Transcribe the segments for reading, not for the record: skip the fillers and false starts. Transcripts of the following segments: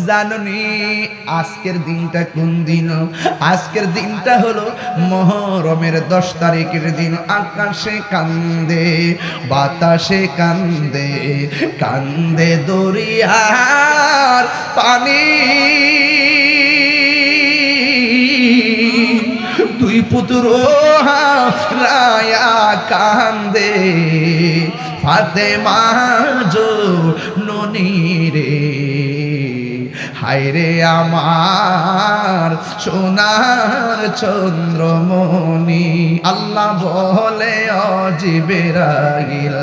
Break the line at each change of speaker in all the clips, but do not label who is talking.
জাননি আজকের দিনটা কোন দিন? আজকের দিনটা হলো মুহররমের 10 তারিখের দিন। আকাশে কান্দে বাতাসে কান্দে, কান্দে দরিয়ার পানি। দুই পুত্র হারায়া কান্দে ফাতেমা জননী রে। হায়রে আমার সোনার চন্দ্রমণি। আল্লাহ বলে ও জিবরাইল,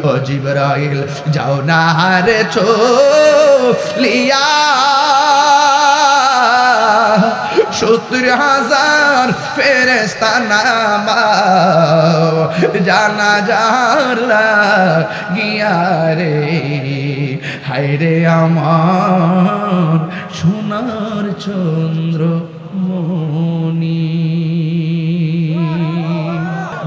ও জিবরাইল যাও না রে চলিয়া, 70,000 ফেরেশতা নামাও জানাজার লাগিয়া রে। হায়রে আমার সোনার চন্দ্রমণি।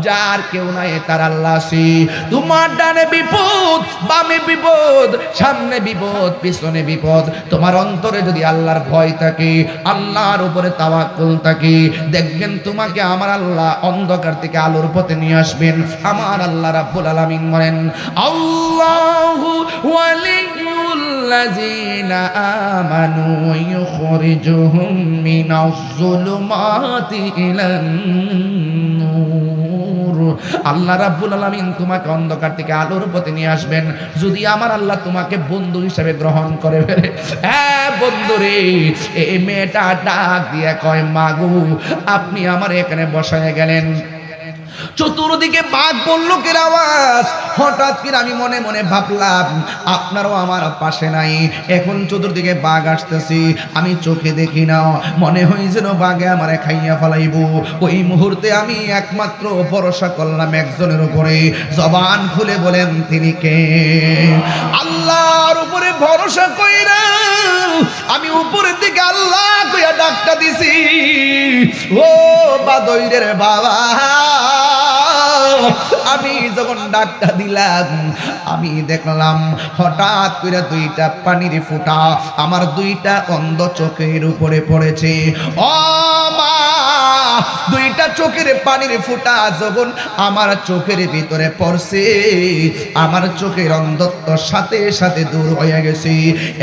যার কেউ নাই তার আল্লাহ আছে। তোমার ডানে বিপদ, বামে বিপদ, সামনে বিপদ, পিছনে বিপদ, তোমার অন্তরে যদি আল্লাহর ভয় থাকে, আল্লাহর উপরে তাওয়াক্কুল থাকে, দেখবেন তোমাকে আমার আল্লাহ অন্ধকার থেকে আলোর পথে নিয়ে আসবেন। আমার আল্লাহ রাব্বুল আলামিন বলেন, আল্লাহু ওয়ালিয়ুল্লাযিনা আমানু ইউখরিজুহুম মিনাজ যুলুমাতি ইলান নূর। আল্লাহ রাব্বুল আলামিন তোমাকে অন্ধকার থেকে আলোর পথে নিয়ে আসবেন যদি আমার আল্লাহ তোমাকে বন্ধু হিসেবে গ্রহণ করে ফেলে। হ্যাঁ বন্ধুরে, এই মেয়েটা ডাক দিয়ে কয়, মাগো আপনি আমার এখানে বসায় গেলেন। চতুর্দিকে বাঘ বল্লুকের আওয়াজ। হঠাৎ করে আমি মনে মনে ভাবলাম আপনারও আমার পাশে নাই। এখন চতুর্দিকে বাঘ আসতেছি, আমি চোখে দেখি না, মনে হয় যেন বাঘে আমারে খাইয়া ফেলাইব। ওই মুহূর্তে আমি একমাত্র ভরসা করলাম একজনের উপরে। জবান খুলে বলেন তিনি কে? আল্লাহর উপরে ভরসা কইরা আমি উপরের দিকে আল্লাহ কইয়া ডাকটা দিছি, ও বাদইরের বাবা। আমি যখন ডাকটা দিলাম, আমি দেখলাম হঠাৎ করে দুইটা পানির ফোঁটা আমার দুইটা অন্ধ চোখের উপরে পড়েছে। ও মা, দুইটা চোখের পানির ফোঁটা যখন আমার চোখের ভিতরে পড়ছে, আমার চোখের অন্ধত্ব সাথে সাথে দূর হয়ে গেছে।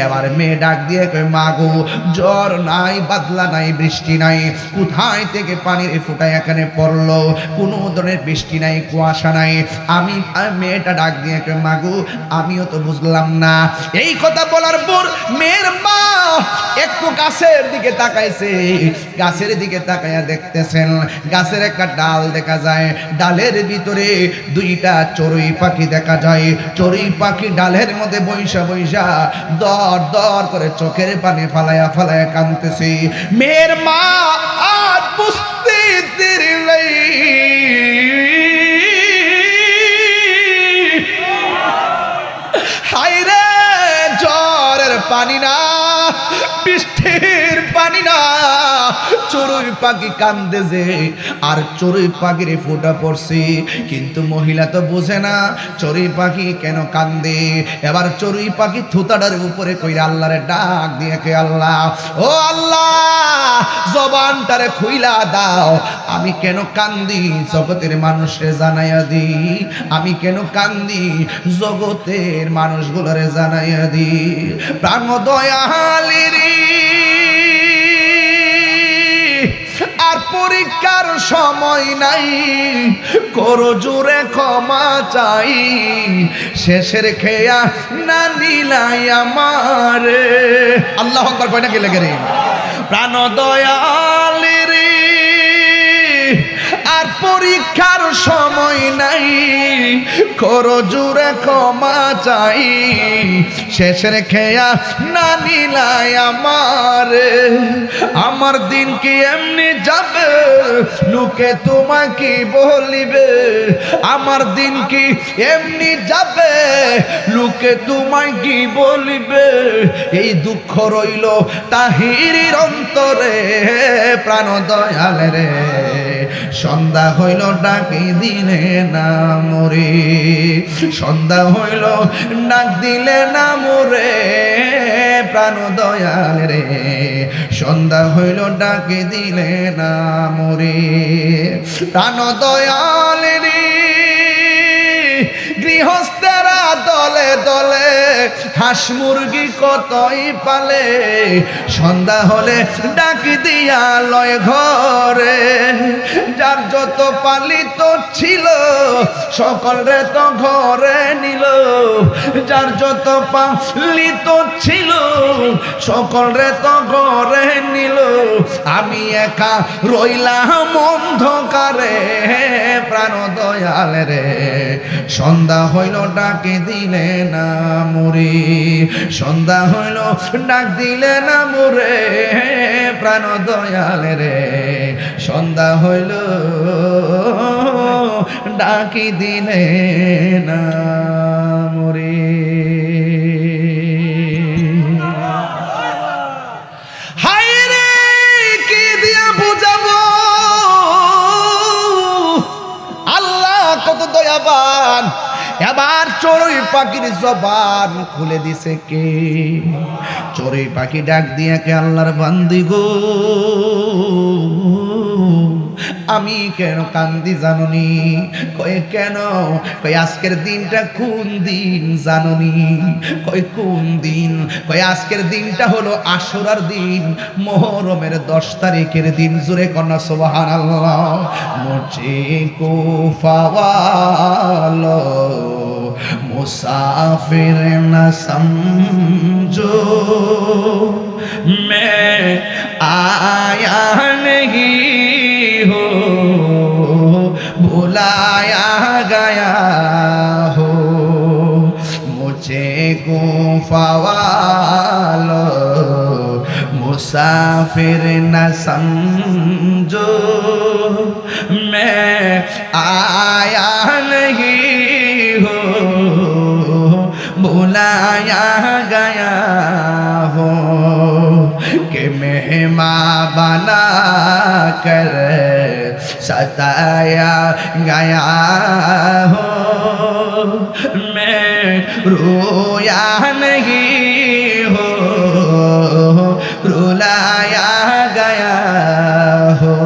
এবার মেয়ে ডাক দিয়ে কয়, মা গো জ্বর নাই, বাদলা নাই, বৃষ্টি নাই, কোথায় থেকে পানির ফোঁটা এখানে পড়লো? কোনো ধরনের বৃষ্টি নাই, কুয়াশা নাই। আমি মেয়েটা ডাক দিয়ে কয়, মা গো আমিও তো বুঝলাম না। এই কথা বলার পর মেয়ের মা একটু গাছের দিকে তাকাইছে। গাছের দিকে তাকাইয়া দেখতেছেন গাছের একটা ডাল দেখা যায়, ডালের ভিতরে দুইটা চড়ুই পাখি দেখা যায়। চড়ুই পাখি ডালের মধ্যে বৈশা বৈশা দর দর করে চোখের পানি ফালায়া ফালায়া কাঁদতেছে। মেয়ের মা আর বুঝতে দেরি নেই, হায়রে জ্বরের পানি না, বৃষ্টির পানি না, চড়ুই পাখি কান্দে যে, আর চড়ুই পাখির ফোঁটা পড়ছে। কিন্তু মহিলা তো বোঝে না চড়ুই পাখি কেন কান্দে। এবার চড়ুই পাখি থুতাটার উপরে কইরা আল্লাহরে ডাক দিয়ে কে, আল্লাহ ও আল্লাহ জবানটারে খুইলা দাও, আমি কেন কান্দি জগতের মানুষে জানাইয়া দি, আমি কেন কান্দি জগতের মানুষগুলোরে জানাইয়া দি। প্রাণ দয়ালেরি আর পরীক্ষার সময় নাই, করো জোরে ক্ষমা চাই, শেষের খেয়া না নিলাই আমারে। আল্লাহ আকবার কয় না কে লেগে রে? প্রাণ দয়ালেরি আর পরীক্ষার সময় নাই, করো জোরে ক্ষমা চাই, শেষের খেয়া না নিলাই আমারে। আমার দিন কি এমনি যাবে, লোকে তোমাকে বলিবে, আমার দিন কি এমনি যাবে, লোকে তোমায় কি বলিবে। এই দুঃখ রইল তাহিরির অন্তরে। প্রাণ দয়াল রে সন্ধ্যা হইল ডাকি দিলে না মরে, সন্ধ্যা হইল ডাক দিলে না মরে। প্রাণ দয়াল রে সন্ধ্যা হইল ডাকে দিলে না মোরে প্রাণ দয়াল রে গৃহস্থেরা দলে দলে হাঁস মুরগি কতই পালে সন্ধ্যা হলে ডাক দিয়া লয় ঘরে যার যত পালিত ছিল সকলে তো ঘরে নিল যার যত পালিত ছিল সকলে তো ঘরে নিল আমি একা রইলাম অন্ধকারে প্রাণ দয়াল রে সন্ধ্যা হইল ডাকে দিলে না মোরে সন্ধ্যা হইল ডাক দিলে না মোরে প্রাণ দয়াল রে সন্ধ্যা হইল ডাকি দিলে না মোরে হায় রে কি দিয়া বুঝাবো আল্লাহ কত দয়াবান এবার চড়ুই পাখির জবান খুলে দিছে কে চড়ুই পাখি ডাক দিয়ে কে আল্লাহর বান্দি গো আমি কেন কান্দি জাননি কয়ে কেন কয়ে আজকের দিনটা কোন দিন জাননি কয়ে কোন দিন কয়ে আজকের দিনটা হলো আশুরার দিন মুহররমের 10 তারিখের দিন জোরে কন্যা সুবহানাল্লাহ মুঝে কো ফাওয়ালো मुसाफिर न समझो मैं आया नहीं हो बुलाया गया हो मुझे गुफा वालो मुसाफिर न समझो मैं आया नहीं हो बुलाया गया हो कि मेहमान बना कर सताया गया हो मैं रोया नहीं हो रुलाया गया हो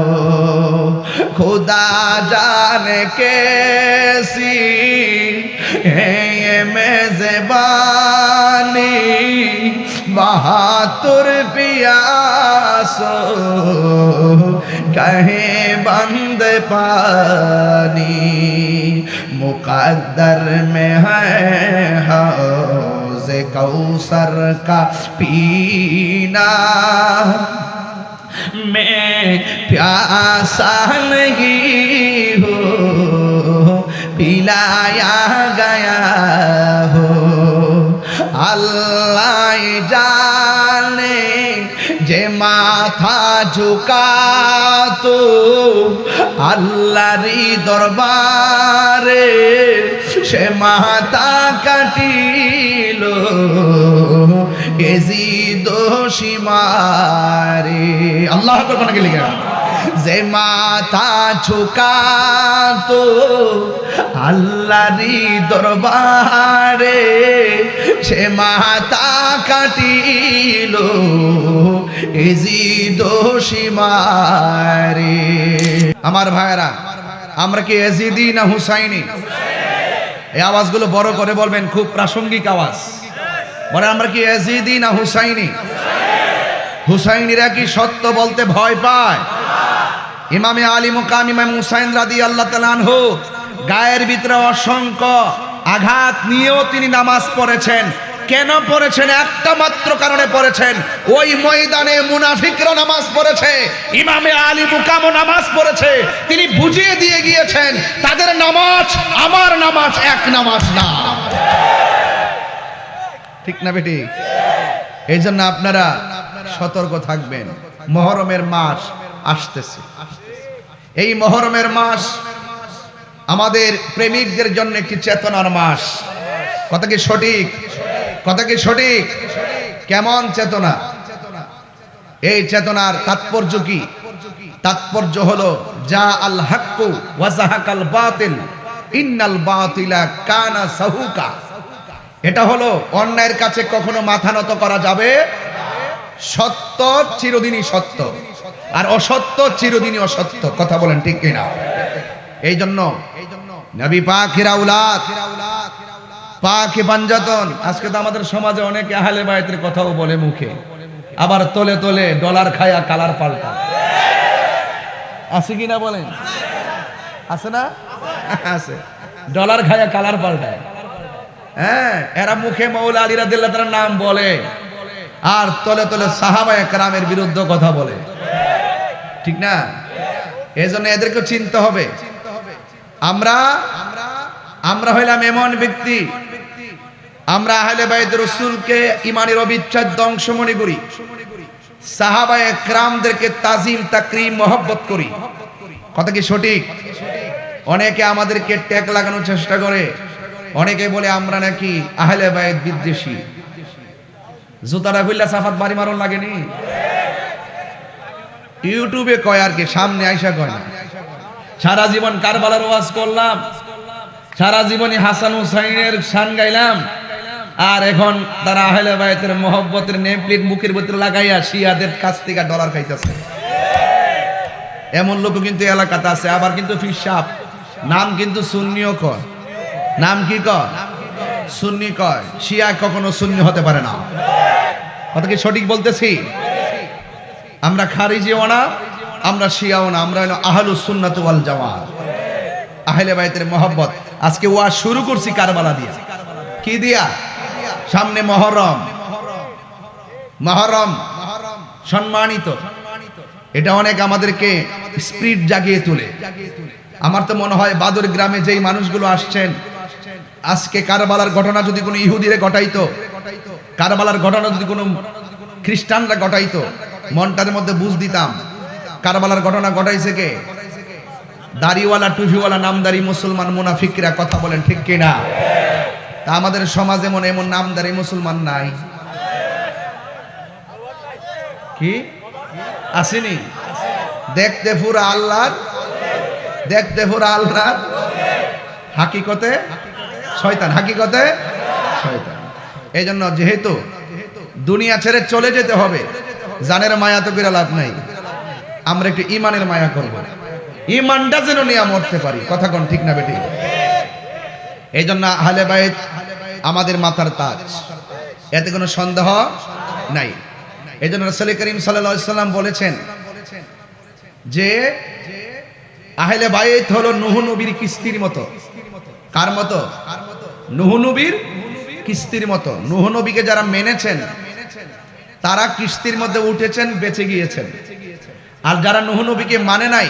खुदा जाने कैसी है ये मेज़बानी बहादुर पियासो कहे बंद पानी मुकद्दर में है हौज़े कौसर का पीना मैं प्यासा नहीं हो पिलाया गया हो अल्लाह जाने जे माथा झुका तो আল্লাহরই দরবারে সে মাথা কাটিল এজিদ সীমারে আল্লাহ আকবার কোন কে লিখা যে মাথা ঝুকাতো আল্লাহরই দরবারে সে মাথা কাটিল এজিদ সীমারে আমার ভাইরা আমরা কি এজিদি না হুসাইনি এই আওয়াজগুলো বড় করে বলবেন খুব প্রাসঙ্গিক আওয়াজ বলে আমরা কি এজিদি না হুসাইনি হুসাইনিরা কি সত্য বলতে ভয় পায় ইমামে আলী মুকাম ইমাম হুসাইন রাদিয়াল্লাহু তাআলা আনহু গায়ের ভিতরে অসংখ্য আঘাত নিয়েও তিনি নামাজ পড়েছেন কেন পড়েছেন একটা মাত্র কারণে পড়েছেন ওই ময়দানে মুনাফিকরা নামাজ পড়েছে ইমামে আলী মুকামও নামাজ পড়েছে তিনি বুঝিয়ে দিয়ে গিয়েছেন তাদের নামাজ আমার নামাজ এক নামাজ না ঠিক না বেটি এইজন্য আপনারা সতর্ক থাকবেন মুহররমের মাস আসতেছে এই মুহররমের মাস আমাদের প্রেমিকদের জন্য একটি চেতনার মাস কথা কি সঠিক কথা কি সঠিক কেমন চেতনা এই চেতনার তাৎপর্য কি তাৎপর্য হলো যা আল হাক্কু ওয়া যাহাকাল বাতিল ইন্নাল বাতিলা কানা সাহুকা এটা হলো অন্যায়ের কাছে কখনো মাথা নত করা যাবে, সত্য চিরদিনই সত্য, আর অসত্য চিরদিনই অসত্য। কথা বলেন ঠিক কিনা? এই জন্য নবী পাকের আওলাদ, পাকে পাঞ্জাতন। আজকে তো আমাদের সমাজে অনেকে আহলে বায়তের কথাও বলে মুখে, আবার তলে তলে ডলার খায়া কালার পাল্টা। আছে কিনা বলেন? আছে না? আছে। ডলার খায়া কালার পাল্টায়। হ্যাঁ, এরা মুখে মৌলা আলী রাদিয়াল্লাহু তাআলার নাম বলে, আর তলে তলে সাহাবায়ে কেরামের বিরুদ্ধে কথা বলে। ঠিক না? এজন্য এদেরকে চিনতে হবে। আমরা হইলাম এমন ব্যক্তি, আমরা আহলে বাইত রাসূলকে ইমানের অবিচ্ছেদ্য অংশ মনে করি, সাহাবায়ে কেরামদেরকে তাজিম তাকরীম মহব্বত করি। কথা কি সঠিক? অনেকে আমাদেরকে ট্যাগ লাগানোর চেষ্টা করে, অনেকে বলে আমরা নাকি আহলে বাইত বিদ্বেষী। জুতাটা খুললা সাফাত বাড়ি মারণ লাগেনি? ইউটিউবে কয় আর কি, সামনে আইসা কয় না। সারা জীবন কারবালার ওয়াজ করলাম, সারা জীবনই হাসান হুসাইনের শান গাইলাম, আর এখন তারা আহলে বাইতের মহব্বতের নেমপ্লেট মুখের ভিতরে লাগাইয়া শিয়াদের কাছ থেকে ডলার খাইতেছে। এমন লোক কিন্তু এলাকাতে আছে। আবার কিন্তু ফিরসাব নাম কিন্তু সুন্নিও কয়। নাম কি কয়? সুন্নি কয়। শিয়া কখনো সুন্নি হতে পারে না। কথা কি সঠিক বলতেছি? আমরা খারিজিও না, আমরা শিয়াও না, আমরা হলো আহলুস সুন্নাত ওয়াল জামাত, আহলে বাইতের মহব্বত। আজকে ওয়াজ শুরু করছি কারবালা দিয়া। কি দিয়া? সামনে মহরম, মহরম সম্মানিত। এটা অনেক আমাদেরকে স্পিরিট জাগিয়ে তোলে। আমার তো মনে হয় বাদর গ্রামে যেই মানুষগুলো আসছেন, আজকে কারবালার ঘটনা যদি কোনো ইহুদিরে ঘটাইতো, কারবালার ঘটনা যদি কোনো খ্রিস্টানরা ঘটাইতো, মনটার মধ্যে বুঝ দিতাম কারবালার ঘটনা ঘটাইছে কে? দাড়িওয়ালা টুপিওয়ালা নামদারি মুসলমান মুনাফিকরা। কথা বলেন ঠিক কিনা? তা আমাদের সমাজে মনে এমন নামদারি মুসলমান নাই কি? আসেনি? দেখতে পুরা আল্লাহর, দেখতে পুরা আল্লাহর, হাকিকতে শয়তান, হাকিকতে শয়তান। এই জন্য যেহেতু দুনিয়া ছেড়ে চলে যেতে হবে, জানের মায়া তো করে লাভ নাই, আমরা একটু ইমানের মায়া করব, ইমানটা যেন নিয়ে মরতে পারি। কথা কোন ঠিক না বেটি? এই জন্য আহলে বাইত আমাদের মাথার তাজ, এতে কোনো সন্দেহ নাই। এই জন্য রাসূল করিম সাল্লাল্লাহু আলাইহি সাল্লাম বলেছেন যে আহলে বাইত হলো নূহ নবীর কিস্তির মতো। কার মতো? নূহ নবীর কিস্তির মতো। নূহ নবীকে যারা মেনেছেন তারা কিস্তির মধ্যে উঠেছেন, বেঁচে গিয়েছেন। আর যারা নূহ নবীকে মানে নাই,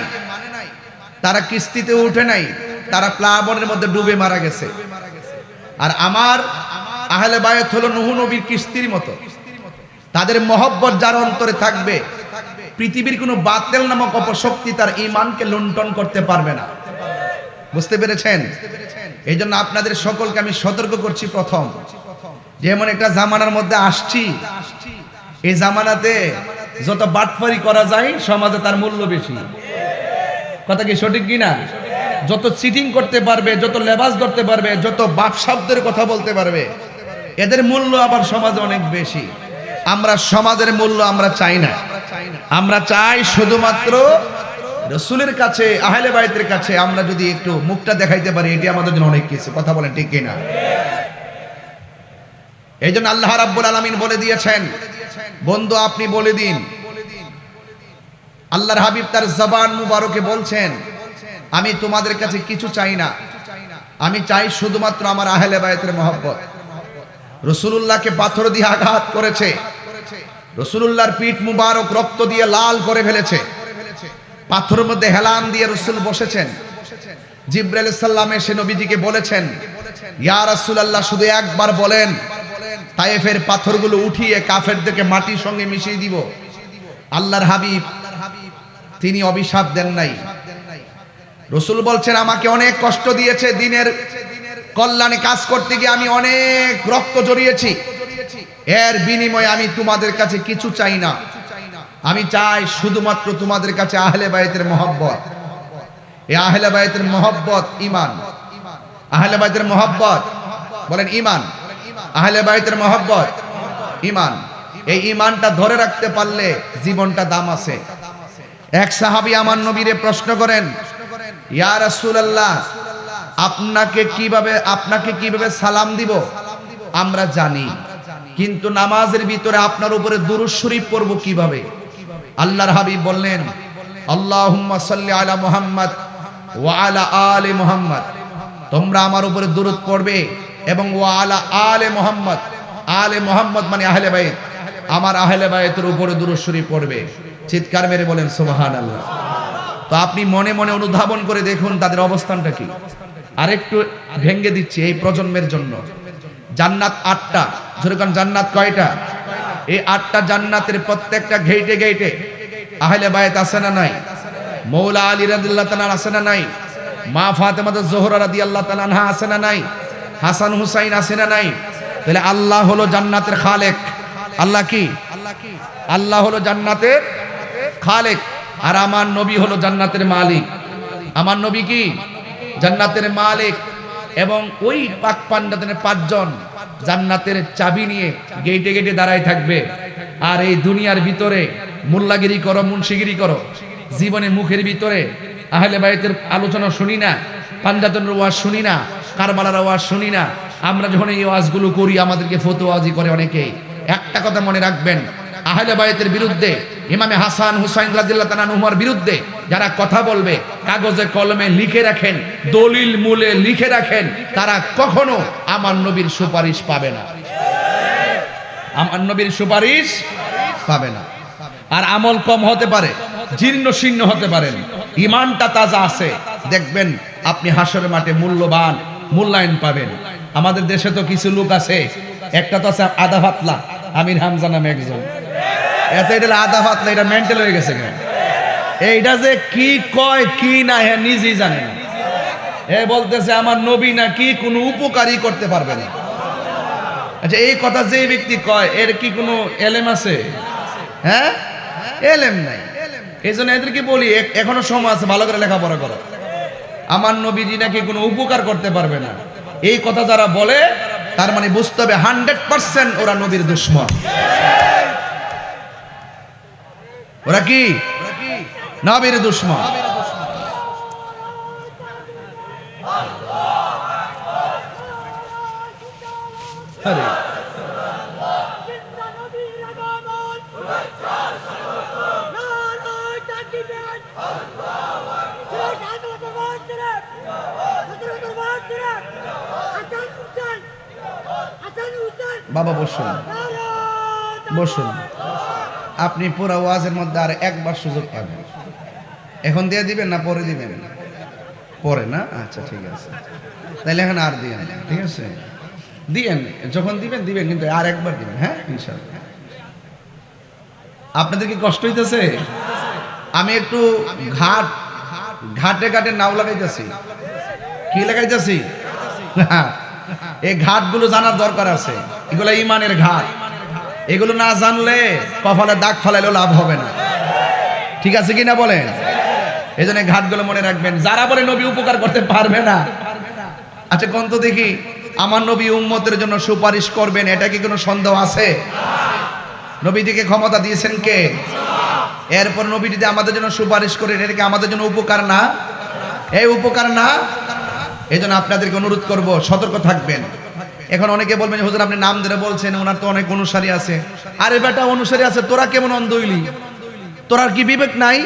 তারা কিস্তিতে উঠে নাই, তারা প্লাবনের মধ্যে ডুবে মারা গেছে। আর আমার আহলে বায়াত হলো নূহ নবীর কিস্তির মতো। তাদের মহব্বত যার অন্তরে থাকবে, পৃথিবীর কোনো বাতিল নামক অপশক্তি তার ঈমানকে লুণ্ঠন করতে পারবে না। বুঝতে পেরেছেন? এই জন্য আপনাদের সকলকে আমি সতর্ক করছি, প্রথম যেমন একটা জামানার মধ্যে আসছি, এই জামানাতে যত বাটফারি করা যায় সমাজে তার মূল্য বেশি। কথা কি সঠিক কিনা? যত চিটিং করতে পারবে, যত লেবাস করতে পারবে, যত বাপ শব্দের কথা বলতে পারবে, এদের মূল্য আবার সমাজে অনেক বেশি। আমরা সমাজের মূল্য আমরা চাই না, আমরা চাই শুধুমাত্র রাসূলের কাছে, আহলে বাইতের কাছে আমরা যদি একটু মুখটা দেখাইতে পারি, এটি আমাদের জন্য অনেক কিছু। কথা বলেন ঠিক কিনা? এই জন্য আল্লাহ রাব্বুল আলামিন বলে দিয়েছেন, বন্ধু আপনি বলে দিন। আল্লাহর হাবিব তার জবান মুবারকে বলছেন, আমি তোমাদের কাছে কিছু চাই না, আমি চাই শুধুমাত্র আমার আহলে বাইতের মহব্বত। রাসূলুল্লাহকে পাথর দিয়ে আঘাত করেছে, রাসূলুল্লাহর পিঠ মুবারক রক্ত দিয়ে লাল করে ফেলেছে, পাথরের মধ্যে হেলান দিয়ে রাসূল বসেছেন। জিবরাইল সাল্লাম এসে নবীজিকে বলেছেন, ইয়া রাসূলুল্লাহ শুধু একবার বলেন, তায়েফের পাথরগুলো উঠিয়ে কাফেরদেরকে মাটির সঙ্গে মিশিয়ে দিব। আল্লাহর হাবিব তিনি অভিশাপ দেন নাই। রাসূল বলছেন, আমাকে অনেক কষ্ট দিয়েছে, দিনের কল্যাণে কাজ করতে গিয়ে আমি অনেক রক্ত ঝরিয়েছি, এর বিনিময়ে আমি তোমাদের কাছে কিছু চাই না, আমি চাই শুধুমাত্র তোমাদের কাছে আহলে বাইতের মহব্বত। এই আহলে বাইতের মহব্বত ঈমান, আহলে বাইতের মহব্বত বলেন ঈমান। আহলে বাইতের মহব্বত ঈমান। এই ঈমানটা ধরে রাখতে পারলে জীবনটা দাম আছে। এক সাহাবী আমার নবীরে প্রশ্ন করেন, ইয়া রাসূলুল্লাহ, আপনাকে কিভাবে সালাম দিব আমরা জানি, কিন্তু নামাজের ভিতরে আপনার উপরে দুরূদ শরীফ পড়ব কিভাবে? আল্লাহর হাবিব বললেন, আল্লাহুম্মা সাল্লি আলা মুহাম্মদ ওয়া আলা আলি মুহাম্মদ, তোমরা আমার উপরে দুরূদ পড়বে এবং ওয়া আলা আলি মুহাম্মদ, আলে মুহাম্মদ মানে আহলে বাইত, আমার আহলে বাইতের উপরে দুরূদ শরীফ পড়বে। চিৎকার মেরে বলেন সুবহানাল্লাহ। তো আপনি মনে মনে অনুধাবন করে দেখুন তাদের অবস্থানটা কি। আরেকটু ভেঙে দিচ্ছি এই প্রজন্মের জন্য। জান্নাত 8টা, যেরকম জান্নাত কয়টা? এই 8টা জান্নাতের প্রত্যেকটা গেটে গেটে আহলে বাইত আছে না নাই? মৌলা আলী রাদিয়াল্লাহু তাআলা আছে না নাই? মা ফাতেমা জোহরা রাদিয়াল্লাহু তাআলা আনহা আছে না নাই? হাসান হুসাইন আছে না নাই? তাহলে আল্লাহ হলো জান্নাতের খালেক। আল্লাহ কি? আল্লাহ হলো জান্নাতের খালেক, আর আমার নবী হলো জান্নাতের মালিক। আমার নবী কি? জান্নাতের মালিক। এবং ওই পাক পান্ডাদের 5 জন জান্নাতের চাবি নিয়ে গেটে গেটে দাঁড়ায় থাকবে। আর এই দুনিয়ার ভিতরে মোল্লাগিরি করো, মুন্সিগিরি করো, জীবনে মুখের ভিতরে আহলে বাইতের আলোচনা শুনি না, পাঞ্জাতনের ওয়াজ শুনি না, কারবালার ওয়াজ শুনি না। আমরা যখন এই ওয়াজগুলো করি আমাদেরকে ফতোয়াজি করে অনেকেই। একটা কথা মনে রাখবেন, আহলে বাইতের বিরুদ্ধে, ইমামে হাসান হুসাইন রাদিয়াল্লাহু তাআলা আনহুর বিরুদ্ধে যারা কথা বলবে, কাগজে কলমে লিখে রাখেন, দলিল মূলে লিখে রাখেন, তারা কখনো আমার নবীর সুপারিশ পাবে না। আমার নবীর সুপারিশ পাবে না। আর আমল কম হতে পারে, জীর্ণ শীর্ণ হতে পারেন, ঈমানটা তাজা আছে, দেখবেন আপনি হাসরের মাঠে মূল্যবান মূল্যায়ন পাবেন। আমাদের দেশে তো কিছু লোক আছে, একটা তো আছে আধা পাতলা, আমির হামজা নামে একজন। এটা আধা পাতলা, এটা মেন্টাল হয়ে গেছে কেন? এইটা যে কি কয় কি না হ্যাঁ নিজেই জানে না। এ বলতেছে আমার নবী না কি কোনো উপকারই করতে পারবে না। আচ্ছা, এই কথা যে ব্যক্তি কয় এর কি কোনো এলেম আছে? হ্যাঁ, এলেম নাই। এই জন্য এদেরকে বলি এখনো সময় আছে, ভালো করে লেখাপড়া করো। আমার নবীজি নাকি কোনো উপকার করতে পারবে না, এই কথা যারা বলে তার মানে বুঝতে হবে 100% ওরা নবীর দুশমন। ওরা কি? নবীর দুশমন। আরে বাবা বসুন, বসুন। আপনি পুরো ওয়াজের মধ্যে আর একবার সুযোগ পাবেন। এখন দিয়ে দিবেন না পরে দিবেন? পরে না? আচ্ছা ঠিক আছে, তাহলে এখন আর দিবেন, ঠিক আছে? দিবেন, যখন দিবেন দিবেন, কিন্তু আর একবার দিবেন, হ্যাঁ ইনশাআল্লাহ। আপনাদের কি কষ্ট হইতেছে? আমি একটু ঘাটে ঘাটে নাও লাগাইতেছি। কি লাগাইতেছি? এই ঘাটগুলো জানার দরকার আছে। এগুলো ইমানের ঘাট। এগুলো না জানলে কপালে দাগ ফালাইলেও লাভ হবে না। ঠিক আছে কিনা বলেন? এই জন্য ঘাটগুলো মনে রাখবেন। যারা বলে নবী উপকার করতে পারবে না, আচ্ছা কোন তো দেখি আমার নবী উম্মতের জন্য সুপারিশ করবেন, এটা কি কোনো সন্দেহ আছে? নবীজিকে ক্ষমতা দিয়েছেন কে? এরপর নবী যদি আমাদের জন্য সুপারিশ করেন, এটা কি আমাদের জন্য উপকার না? এই উপকার না? এই জন্য আপনাদেরকে অনুরোধ করব, সতর্ক থাকবেন। এখন অনেকে বলবেন হুজুর আপনি নাম ধরে বলছেন, ওনার তো অনেক অনুসারী আছে। আরে বেটা, অনুসারী আছে, তোরা কেমন অন্ধ হইলি? তোর কি বিবেক নাই?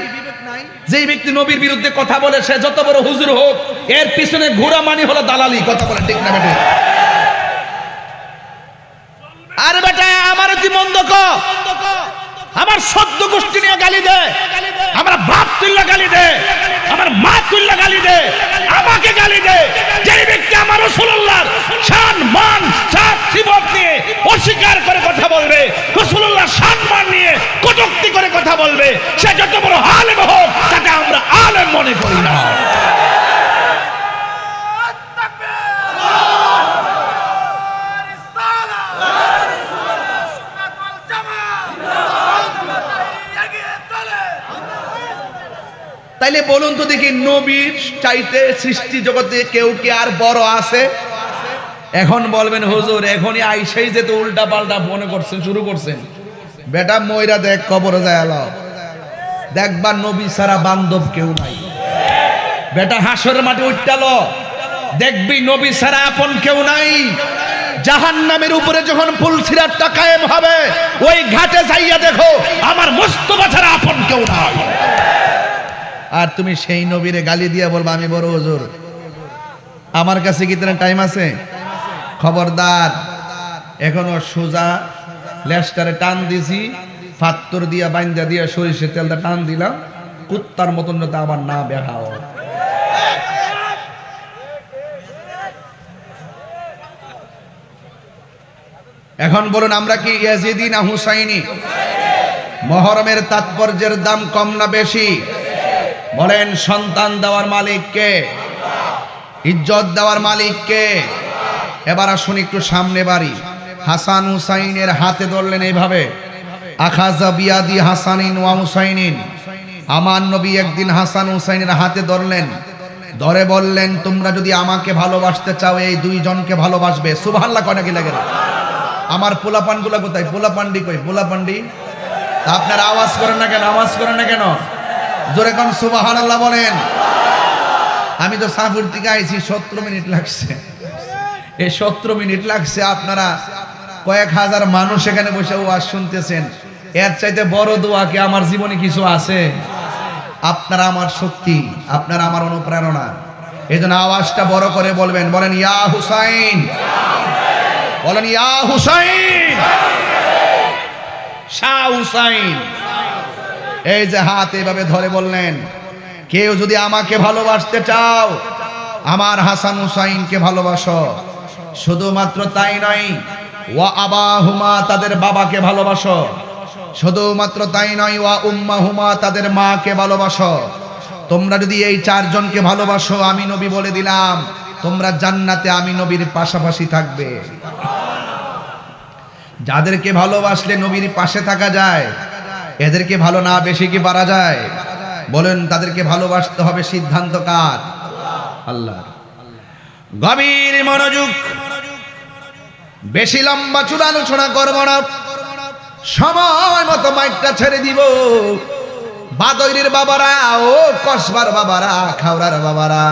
যেই ব্যক্তি নবীর বিরুদ্ধে কথা বলে সে যত বড় হুজুর হোক, এর পিছনে ঘোরা মানি হলো দালালি। কথা বলে ঠিক না বেটা? আরে বেটা, আমার কি মন্দ ক? আমার সদ্য গোষ্ঠী নিয়ে গালি দেয়, আমার বাপ তুল্লা গালি দেয়, আমার মা তুল্লা গালি দেয়, আমাকে গালি দেয়। যে ব্যক্তি আমার রাসূলুল্লাহর শান মান সাত সিফত নিয়ে অস্বীকার করে কথা বলবে, রাসূলুল্লাহর শান মান নিয়ে কটূক্তি করে কথা বলবে, সে যত বড় আলেম হোক তাকে আমরা আলেম মনে করি না। তাইলে বলুন তো দেখি, নবীর চাইতে সৃষ্টি জগতে কেউ কি আর বড় আছে? এখন বলবেন হুজুর এখনই আইসাই যে তো উল্টা পাল্টা মনে করছেন শুরু করছেন। বেটা ময়রা দেখ কবরে যায় আলো দেখবা নবী ছাড়া বান্ধব কেউ নাই। বেটা হাসরের মাঠে উঠতালো দেখবি নবী ছাড়া আপন কেউ নাই। জাহান্নামের উপরে যখন পুলসিরাতটা কায়েম হবে ওই ঘাটে যাইয়া দেখো আমার মুস্তাফা ছাড়া আপন কেউ নাই। আর তুমি সেই নবীরে গালি দিয়া বলবা আমি বড় হুজুর। আমার কাছে কি তোমার টাইম আছে? খবরদার, এখনো সোজা লেস্টারে টান দিছি, ফাত্তর দিয়া বাইন্দা দিয়া সরিষের তেলটা টান দিলাম, কুত্তার মতন তো আবার না বেহাও। এখন বলুন আমরা কি ইয়াজিদি না হুসাইনি? মুহররমের তাৎপর্যের দাম কম না বেশি? বলেন সন্তান দেওয়ার মালিক কে? ইজ্জত দেওয়ার মালিক কে? এবার আসুন একটু সামনে বাড়ি। হাসান হুসাইনের হাতে ধরলেন এইভাবে, আখাযা বিয়াদি হাসানিন ওয়া হুসাইনিন। আমার নবী একদিন হাসান হুসাইনের হাতে ধরলেন, ধরে বললেন তোমরা যদি আমাকে ভালোবাসতে চাও এই দুইজনকে ভালোবাসবে। সুবহানাল্লাহ কয় নাকি লাগে না? আমার পোলাপানগুলা কোথায়? পোলাপান্ডি কই? পোলাপান্ডি আপনারা আওয়াজ করেন না কেন? আওয়াজ করেন না কেন? জোরে কোন সুবহানাল্লাহ বলেন। আমি তো সাফুর থেকে আইছি, 17 মিনিট লাগছে। এই 17 মিনিট লাগছে, আপনারা কয়েক হাজার মানুষ এখানে বসে ওয়াজ শুনতেছেন। এর চাইতে বড় দোয়া কি আমার জীবনে কিছু আছে? আপনারা আমার শক্তি, আপনারা আমার অনুপ্রেরণা। এই জন্য আওয়াজটা বড় করে বলবেন, বলেন ইয়া হুসাইন, বলেন ইয়া হুসাইন, শাহ হুসাইন। এই যে হাত এভাবে ধরে বললেন, কেউ যদি আমাকে ভালোবাসতে চাও আমার হাসান হুসাইনকে ভালোবাসো। শুধুমাত্র তাই নয়, ওয়া আবাহুমা তাদের বাবাকে ভালোবাসো। শুধুমাত্র তাই নয়, ওয়া উম্মাহুমা তাদের মাকে ভালোবাসো। তোমরা যদি এই চারজনকে ভালোবাসো, আমি নবী বলে দিলাম তোমরা জান্নাতে আমি নবীর পাশাপাশি থাকবে। যাদেরকে ভালোবাসলে নবীর পাশে থাকা যায়, এদেরকে ভালো না বেশি কি পারা যায়? বলেন তাদেরকে ভালোবাসতে হবে, সিদ্ধান্ত কার? আল্লাহর। গভীর মনোযোগ, বেশি লম্বা চূড়া আলোচনা করব না, সময় মতো মাইকটা ছেড়ে দিব। বাদইরের বাবারা, ও কসবার বাবারা, খাওড়ার বাবারা,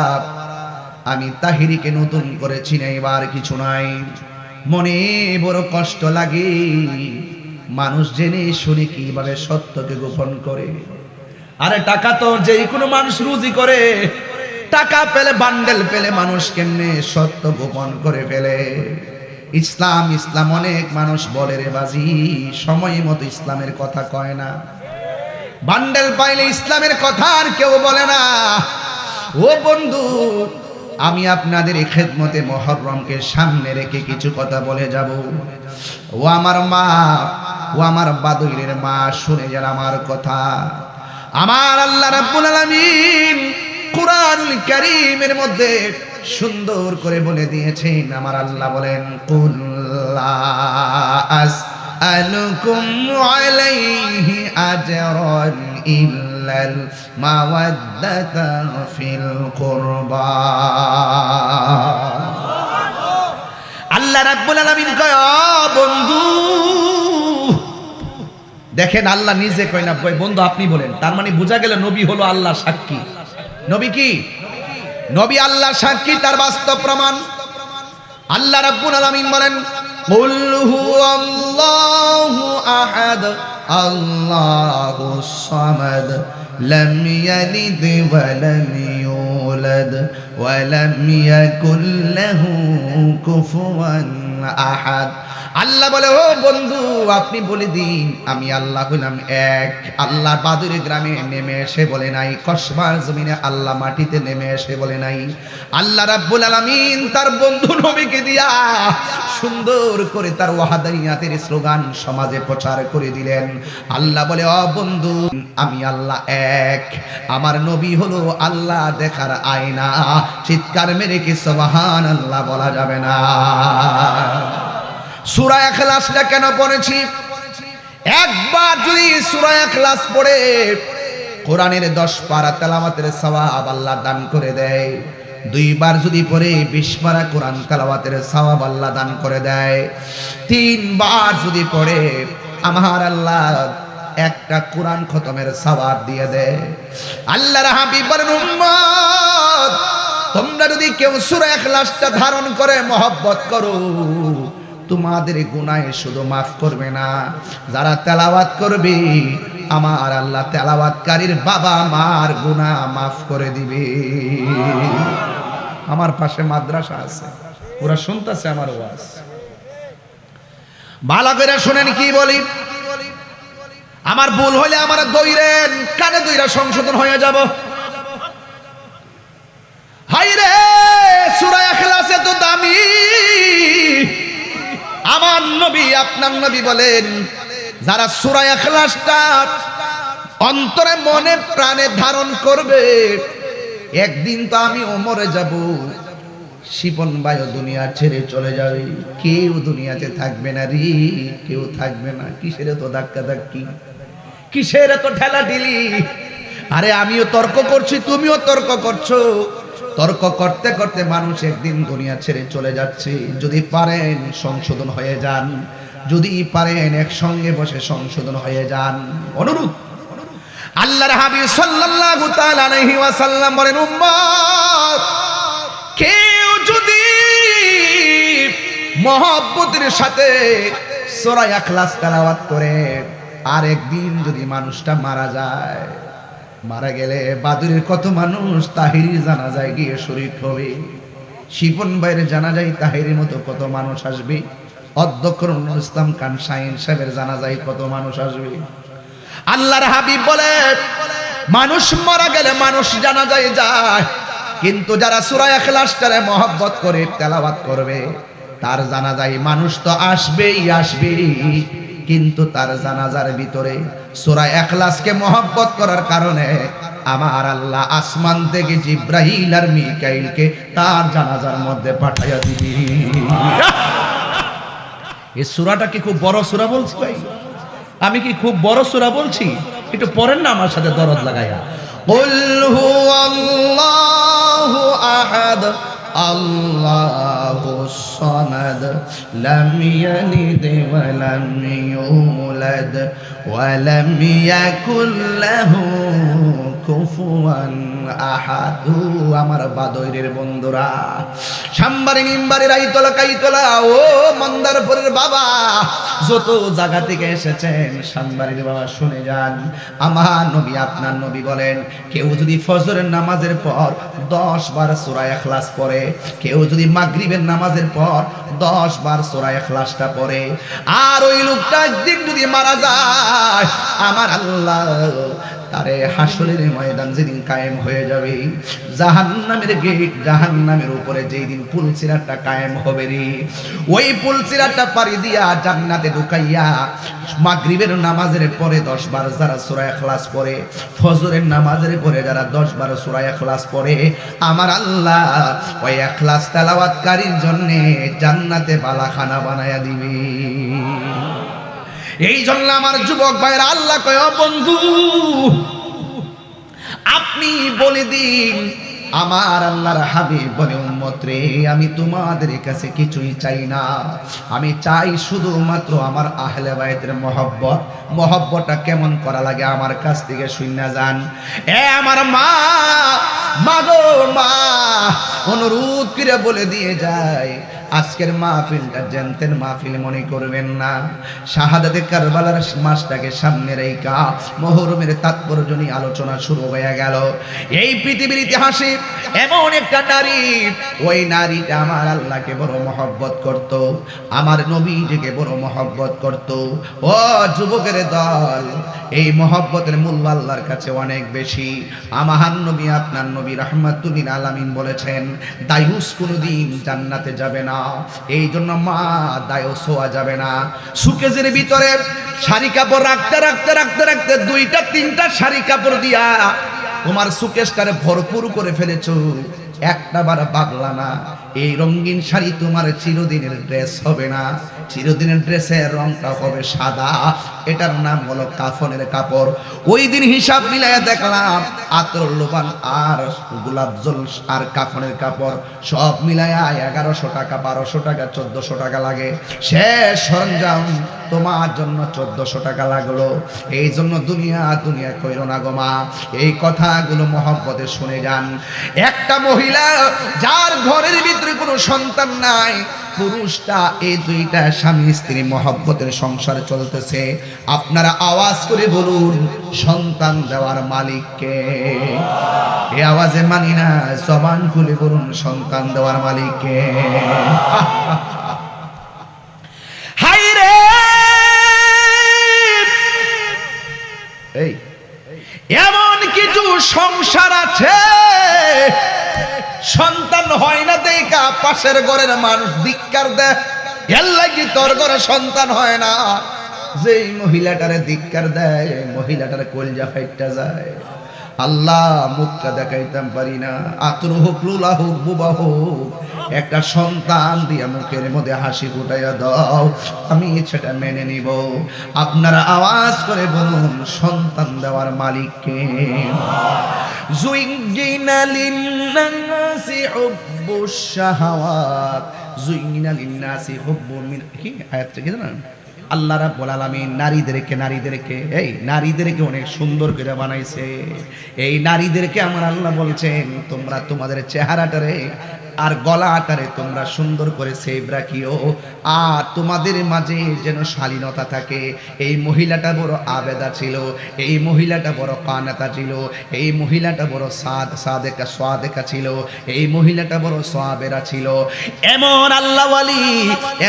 আমি তাহিরিকে নতুন করে চিনাইবার কিছু নাই। মনে বড় কষ্ট লাগে, মানুষ জেনে শুনে কিভাবে সত্যকে গোপন করে। আরে টাকা তো যেই কোনো মানুষ রুজি করে, টাকা পেলে বান্ডেল পেলে মানুষ কেমনে সত্য গোপন করে ফেলে। ইসলাম ইসলাম অনেক মানুষ বলে রে বাজি, সময় মতো ইসলামের কথা কয় না। বান্ডেল পাইলে ইসলামের কথা আর কেউ বলে না। ও বন্ধু, আমি আপনাদের এই খেদমতে মুহররমকে সামনে রেখে কিছু কথা বলে যাব। ও আমার মা, ও আমার বাদইরের মা, শুনে যান আমার কথা। আমার আল্লাহ রাব্বুল আলামিন কুরআনুল কারীমের মধ্যে সুন্দর করে বলে দিয়েছেন। আমার আল্লাহ বলেন, কুল লা আসআলুকুম আলাইহি আজরান ইল্লাল মাওয়াদ্দাতা ফিল কুরবা। আল্লাহ রাব্বুল আলামিন কয়, বন্ধু দেখেন, আল্লাহ নিজে কয় না, কয় বন্ধু আপনি বলেন। তার মানে বোঝা গেল নবী হলো আল্লাহ সাক্ষী। নবী কি? নবী আল্লাহ সাক্ষী, তার বাস্তব প্রমাণ। আল্লাহ রাব্বুল আলামিন বলেন, কুল হুয়াল্লাহু আহাদ আল্লাহুস সামাদ লাম ইয়ালিদ ওয়া লাম ইউলাদ ওয়া লাম ইয়াকুল লাহু কুফুয়ান আহাদ। আল্লাহ বলে, ও বন্ধু আপনি বলে দিন আমি আল্লাহ হইলাম এক। আল্লাহ বাদুরে গ্রামে নেমে এসে বলে নাই, কসবার জমিনে আল্লাহ মাটিতে নেমে এসে বলে নাই। আল্লাহ রাব্বুল আলামিন তার বন্ধু নবীকে দিয়া সুন্দর করে তার ওয়াহাদানিয়াতের স্লোগান সমাজে প্রচার করে দিলেন। আল্লাহ বলে, ও বন্ধু আমি আল্লাহ এক, আমার নবী হলো আল্লাহ দেখার আয়না। চিৎকার মেরে কি সুবহানাল্লাহ বলা যাবে না? সূরা ইখলাসটা কেন পড়েছি? একবার যদি সূরা ইখলাস পড়ে কোরআনের 10 পারা তেলাওয়াতের সওয়াব আল্লাহ দান করে দেয়। দুইবার যদি পড়ে 20 পারা কোরআন তেলাওয়াতের সওয়াব আল্লাহ দান করে দেয়। 3 বার যদি পড়ে আমার আল্লাহ একটা কোরআন খতমের সওয়াব দিয়ে দেয়। আল্লাহর হাবিব বলেন, উম্মত তোমরা যদি কেউ সূরা ইখলাসটা ধারণ করে মহব্বত করো, তোমাদের গুনাহ শুধু মাফ করবে না, যারা তেলাওয়াত করবে আমার আল্লাহ তেলাওয়াতকারীর বাবা মার গুনাহ মাফ করে দিবে। আমার পাশে মাদ্রাসা আছে, ওরা শুনতেছে আমার ওয়াজ, ভালো করে শুনেন কি বলি। আমার ভুল হলে আমার দইরেন, কানে দইরা সংশোধন হয়ে যাব। হাইরে সূরা ইখলাস এত দামি, আমার নবী আপনার নবী বলেন, যারা সূরা ইখলাসটা অন্তরে মনে প্রাণে ধারণ করবে, একদিন তো আমি মরে যাব, শিপন ভাইও দুনিয়া ছেড়ে চলে যাবে, কেউ দুনিয়াতে থাকবে না রে, কেউ থাকবে না। কিসের তো ধাক্কা ধাক্কি, কিসের তো ঠেলা ঢিলি? আরে আমিও তর্ক করছি, তুমিও তর্ক করছো, তর্ক করতে করতে মানুষ একদিন দুনিয়া ছেড়ে চলে যাচ্ছে। যদি পারেন সংশোধন হয়ে যান, যদি পারেন একসঙ্গে বসে সংশোধন হয়ে যান। অনুরোধ আল্লাহর হাবিব সাল্লাল্লাহু তাআলা আলাইহি ওয়াসাল্লাম বলেন, উম্মত কেউ যদি মহব্বতের সাথে সূরা ইখলাস তেলাওয়াত করে, আর একদিন যদি মানুষটা মারা যায়, মারা গেলে বাদুরের কত মানুষ তাহিরির জানাজায় গিয়ে শরীক হবে, শিপন ভাইয়ের জানাজায় তাহিরির মতো কত মানুষ আসবে, অধ্যক্ষ নুরুল ইসলাম খান শাহীন সাহেবের জানাজায় কত মানুষ আসবে। আল্লাহর হাবিব বলে, মানুষ মারা গেলে মানুষ জানাজায় যায়, কিন্তু যারা সূরা ইখলাসটারে মহব্বত করে তেলাওয়াত করবে, তার জানাজায় মানুষ তো আসবেই আসবেই, কিন্তু তার জানাজার ভিতরে সূরা ইখলাসকে মহব্বত করার কারণে আমার আল্লাহ আসমান থেকে জিবরাইল আর মিকাইলকে তার জানাজার মধ্যে পাঠাইয়া দিবি। এই সূরাটা কি খুব বড় সূরা বলছি ভাই? আমি কি খুব বড় সূরা বলছি? একটু পড়েন না আমার সাথে দরদ লাগাইয়া। কুল হুয়াল্লাহু আহাদ আল্লাহুস সামাদ লাম ইয়ালিদ ওয়া লাম ইউলাদ ওয়া লাম ইয়াকুল লাহু কুফুয়ান আহাদ। আমার বাদইরের বন্ধুরা, সাম্বারি নিম্বারি রাইতলা কাইতলা ও মন্দারপুরের বাবা, যত জায়গা থেকে এসেছেন সাম্বারির বাবা শুনে যান। আমার নবী আপনার নবী বলেন, কেউ যদি ফজরের নামাজের পর 10 বার সূরা ইখলাস পড়ে, কেউ যদি মাগরিবের নামাজের পর 10 বার সূরা ইখলাসটা পড়ে, আর ওই লোকটা একদিন যদি মারা যায়, আমার আল্লাহ তারে হাসরের ময়দান যেদিন কায়েম হয়ে যাবে, জাহান্নামের গেট, জাহান্নামের উপরে যেই দিন পুলসিরাতটা কায়েম হবে রে, ওই পুলসিরাতটা পাড়ি দিয়া জান্নাতে ঢুকাইয়া মাগরিবের নামাজের পরে 10 বার যারা সূরা ইখলাস পড়ে, ফজরের নামাজের পরে যারা 10 বার সূরা ইখলাস পড়ে, আমার আল্লাহ ওই ইখলাস তেলাওয়াতকারীর জন্য জান্নাতে বালাখানা বানায়া দিবে। এই জন্য আমার যুবক ভাইরা, আল্লাহ কয়, বন্ধু আপনি বলে দিন, আমার আল্লাহর হাবিব বলে, উম্মত রে, আমি তোমাদের কাছে কিছুই চাই না, আমি চাই শুধুমাত্র আমার আহলে বাইতের মহব্বত। মহব্বতটা কেমন করা লাগে আমার কাছ থেকে শুনে যান। আমার মা, মাগো মা, অনুরোধ করে বলে দিয়ে যায়, আজকের মাহফিলটা জানতেন মাহফিল মনে করবেন না, শাহাদাতে কারবালার মাসটাকে সামনে রেখা মুহররমের তাৎপর্য নিয়ে আলোচনা শুরু হয়ে গেল। এই পৃথিবীর ইতিহাসে এমন একটা নারী, ওই নারীটা আমার আল্লাহকে বড় মহব্বত করত, আমার নবীজিকে বড় মহব্বত করত। ও যুবকের দল, এই মহব্বতের মূল্য আল্লাহর কাছে অনেক বেশি। আমার নবী আপনার নবী রাহমাতুল লিল আলামিন বলেছেন, দায়ুস কোনদিন জান্নাতে যাবে না। এই জন্য মা, দায়ুস হওয়া যাবে না। সুকেজের ভিতরে শাড়ি কাপড় রাখতে রাখতে রাখতে রাখতে 2টা 3টা শাড়ি কাপড় দিয়া তোমার সুকেশটারে ভরপুর করে ফেলেছো, একটা বার বাগলা না, এই রঙিন শাড়ি তোমার চিরদিনের ড্রেস হবে না, চিরদিনের ড্রেসের রংটা হবে সাদা, এটার নাম হলো কাফনের কাপড়। ওই দিন হিসাব মিলাইয়া দেখলাম আতর লোবান আর গোলাপ জল আর কাফনের কাপড় সব মিলাইয়া 1100 টাকা, 1200 টাকা, 1400 টাকা লাগে। শেষ সরঞ্জাম তোমার জন্য 1400 টাকা লাগলো। এই জন্য দুনিয়া দুনিয়া কইরো না গো মা, এই কথাগুলো মহব্বতে শুনে যান। একটা মহিলা যার ঘরের ভিতরে কোনো সন্তান নাই, পুরুষটা এই দুইটা স্বামী স্ত্রী মহব্বতের সংসার চলতেছে, আপনারা আওয়াজ করে বলুন সন্তান দেওয়ার মালিক কে? এই আওয়াজে মানি না, জবান খুলে বলুন সন্তান দেওয়ার মালিক কে? হাই রে, এই এমন কিছু সংসার আছে সন্তান হয় না দেখা পাশের ঘরের মানুষ ধিক্কার দেয়, এর লাগি তোর ঘরে সন্তান হয় না। যেই মহিলাটারে ধিক্কার দেয় মহিলাটারে কলজা ফাইটটা যায়। আল্লাহ মুখটা দেখাইতাম পারি না, আতর হোক লুলা হোক বুবা হোক, একটা সন্তান দিয়া মুখের মধ্যে হাসি ফুটাইয়া দাও, আমি সেটা মেনে নিব। আপনারা আওয়াজ করে বলুন সন্তান দেওয়ার মালিক কে? জুইনা লিন্নাসি হুব্বুশ শাহাওয়াত, জুইনা লিন্নাসি হুব্বু মিন, কি আয়াতটা কি জানেন? আল্লাহ রাব্বুল আলামিন নারীদেরকে অনেক সুন্দর করে বানাইছে। এই নারীদেরকে আমার আল্লাহ বলছেন তোমরা তোমাদের চেহারাটারে আর গলাটারে তোমরা সুন্দর করে সেভ রাখিও, আর তোমাদের মাঝে যেন শালীনতা থাকে। এই মহিলাটা বড় আবেদা ছিল, এই মহিলাটা বড় কানাতা ছিল, এই মহিলাটা বড় সাদেকা ছিল, এই মহিলাটা বড় সোয়াবেরা ছিল। এমন আল্লাহওয়ালি,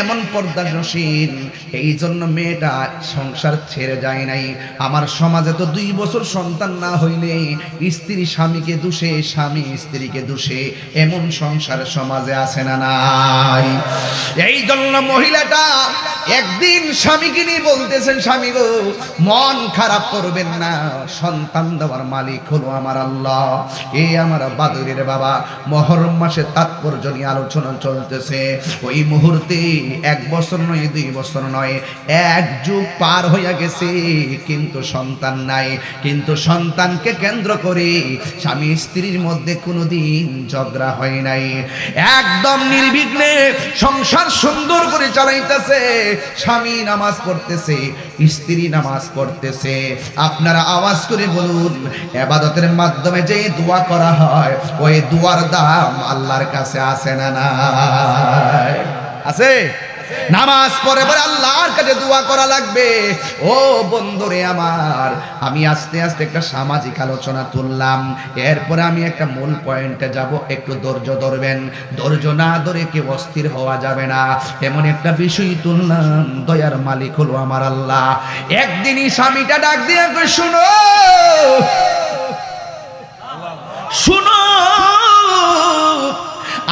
এমন পর্দানশীল, এই জন্য মেয়েটা সংসার ছেড়ে যায় নাই। আমার সমাজে তো 2 বছর সন্তান না হইলে স্ত্রী স্বামীকে দোষে, স্বামী স্ত্রীকে দোষে, এমন সংসার সমাজে আছে না নাই? এই জন্য মহিলাটা একদিন স্বামীকে নিয়ে বলতেছেন, স্বামী গো মন খারাপ করবেন না, সন্তান দেওয়ার মালিক হলো আমার আল্লাহ। এই আমার বাদুরের বাবা, মহরম মাসে তাৎপর্য নিয়ে আলোচনা চলতেছে। ওই মুহূর্তে 1 বছর নয়, 2 বছর নয়, 1 যুগ পার হইয়া গেছে, কিন্তু সন্তান নাই। কিন্তু সন্তানকে কেন্দ্র করে স্বামী স্ত্রীর মধ্যে কোনোদিন ঝগড়া হয় নাই, একদম নির্বিঘ্নে সংসার সুন্দর করে চালাইতেছে। স্বামী নামাজ পড়তেছে, স্ত্রী নামাজ পড়তেছে। আপনারা আওয়াজ করে বলুন ইবাদতের মাধ্যমে যে দোয়া করা হয় ওই দোয়ার দাম আল্লাহর কাছে আছে না নাই? আছে। নামাজ পড়ে পরে আল্লাহর কাছে দোয়া করা লাগবে। ও বন্ধুরে আমার, আমি আস্তে আস্তে একটা সামাজিক আলোচনা তুললাম, এরপরে আমি একটা মূল পয়েন্টে যাব। একটু ধৈর্য ধরবেন, ধৈর্য না ধরে কেউ অস্থির হওয়া যাবে না। এমন একটা বিষয় তুললাম, দয়ার মালিক হলো আমার আল্লাহ। একদিনই স্বামীটা ডাক দিয়ে শুনো শুনো,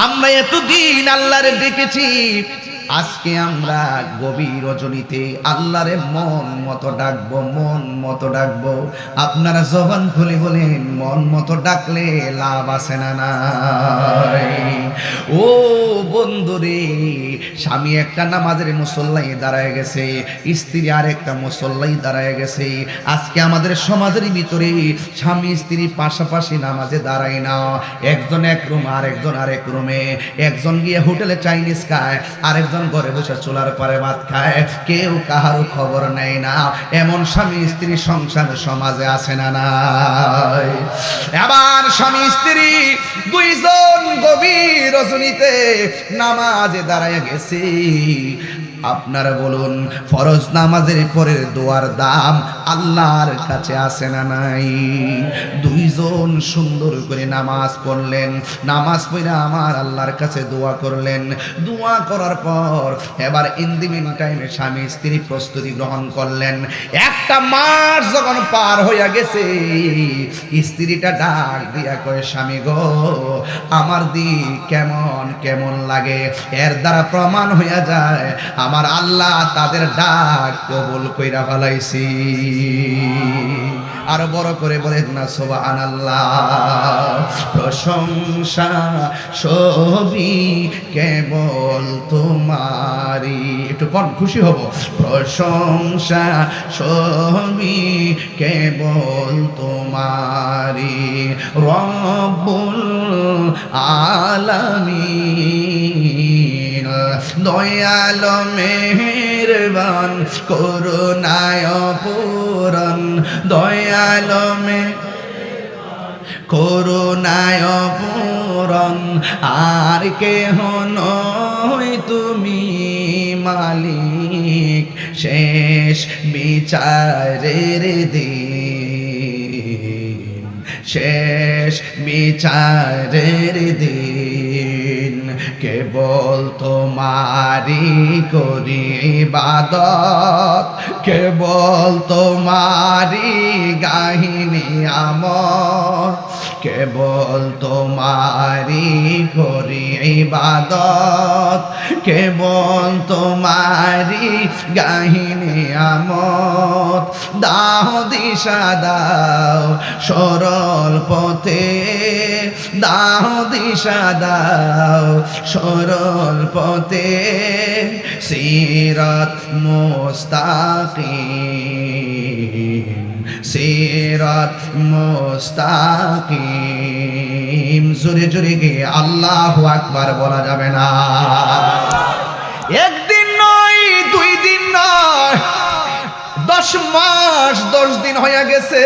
আমরা এতদিন আল্লাহরে ডেকেছি, আজকে আমরা গভীর রজনীতে আল্লাহরে মন মতো ডাকবো, মন মতো ডাকবো। আপনারা জবান খুলে বলেন মন মতো ডাকলে লাভ আছে না নাই? ও বন্ধুরে, স্বামী একটা নামাজের মুসল্লাই দাঁড়ায় গেছে, স্ত্রী আর একটা মুসল্লাই দাঁড়ায় গেছে। আজকে আমাদের সমাজের ভিতরে স্বামী স্ত্রী পাশাপাশি নামাজে দাঁড়ায় না, একজন এক রুম আর একজন আরেক রুমে, একজন গিয়ে হোটেলে চাইনিজ খায়, আরেকজন ঘরে বসে চুলার পরে ভাত খায়, কেউ কাহারও খবর নেয় না। এমন স্বামী স্ত্রী সংসার সমাজে আছে না নাই? আবার স্বামী স্ত্রী দুইজন গভীর রজনীতে নামাজে দাঁড়ায় গেছে। আপনারা বলুন ফরজ নামাজের পরের দোয়ার দাম আল্লাহর কাছে আছে না নাই? দুইজন সুন্দর করে নামাজ পড়লেন, নামাজ পড়ে আমার আল্লাহর কাছে দোয়া করলেন। দোয়া করার পর এবার ইন দি মিন টাইমে স্বামী স্ত্রী প্রস্তুতি গ্রহণ করলেন। একটা মাস যখন পার হইয়া গেছে, স্ত্রীটা ডাক দিয়া কয়, স্বামী গো আমার দিক কেমন কেমন লাগে। এর দ্বারা প্রমাণ হইয়া যায় আমার আল্লাহ তাদের ডাক কবুল কইরা ফেলাইছি। আরো বড় করে বলেন না সুবহানাল্লাহ। প্রশংসা সবই কেবল তোমারই, একটু কম খুশি হব। প্রশংসা সবই কেবল তোমারই, রব্বুল আলামিন। দয়াল মেহেরবান করুণায় পূরণ, দয়াল করুণায় পূরণ, আর কেহ নয় তুমি মালিক শেষ বিচারের দিন, শেষ বিচারের দিন। কেবল তোমারি করি ইবাদত, কেবল তোমারি গাহিনী আমত, কেবল তোমারি করি ইবাদত, কেবল তোমারি গাহিনী আমত। দাও দিশা দাও সরল পথে, দাও দিশা দাও সরল পথে, সিরাত মুস্তাকিম, সিরাত মুস্তাকিম। জোরে জোরে গিয়ে আল্লাহু আকবার বলা যাবে না? একদিন নয়, 2 দিন নয়, 10 মাস 10 দিন হয়ে গেছে।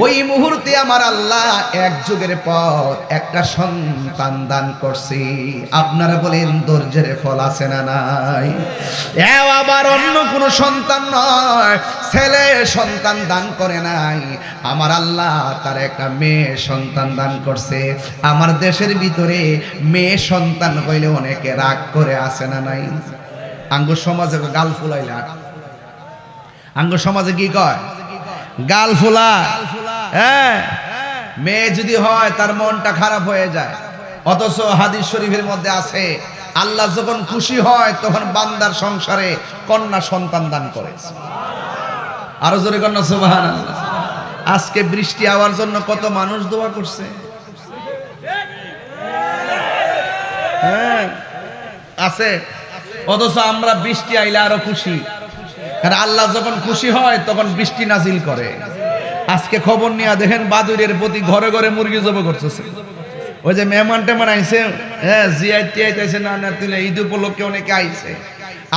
ওই মুহূর্তে আমার আল্লাহ 1 যুগের পর একটা সন্তান দান করছি। আপনারা বলেন ধৈর্যের ফল আছে না নাই? আবার অন্য কোনো সন্তান নয়, ছেলে সন্তান দান করে নাই, আমার আল্লাহ তার একটা মেয়ে সন্তান দান করছে। আমার দেশের ভিতরে মেয়ে সন্তান হইলে অনেকে রাগ করে আসে না নাই? আঙ্গ সমাজে গাল ফুলাইলা, আঙ্গ সমাজে কি কয়? গাল ফুলা। হ্যাঁ, মেয়ে যদি হয় তার মনটা খারাপ হয়ে যায়। অথচ হাদিস শরীফের মধ্যে আছে আল্লাহ যখন খুশি হয় তখন বান্দার সংসারে কন্যা সন্তান দান করে। আরো জোরে কন্যা সুবহানাল্লাহ। আজকে বৃষ্টি হওয়ার জন্য কত মানুষ দোয়া করছে। হ্যাঁ আছে, অথচ আমরা বৃষ্টি আইলে আরো খুশি, কারণ আল্লাহ যখন খুশি হয় তখন বৃষ্টি নাজিল করে। আজকে খবর নিয়ে দেখেন বাদুরের প্রতি ঘরে ঘরে মুরগি জব করতেছে। ওই যে মেহমান টেমান আইছে, হ্যাঁ জিয়াইছে না না তুলে ঈদ উপলক্ষে অনেকে আইছে।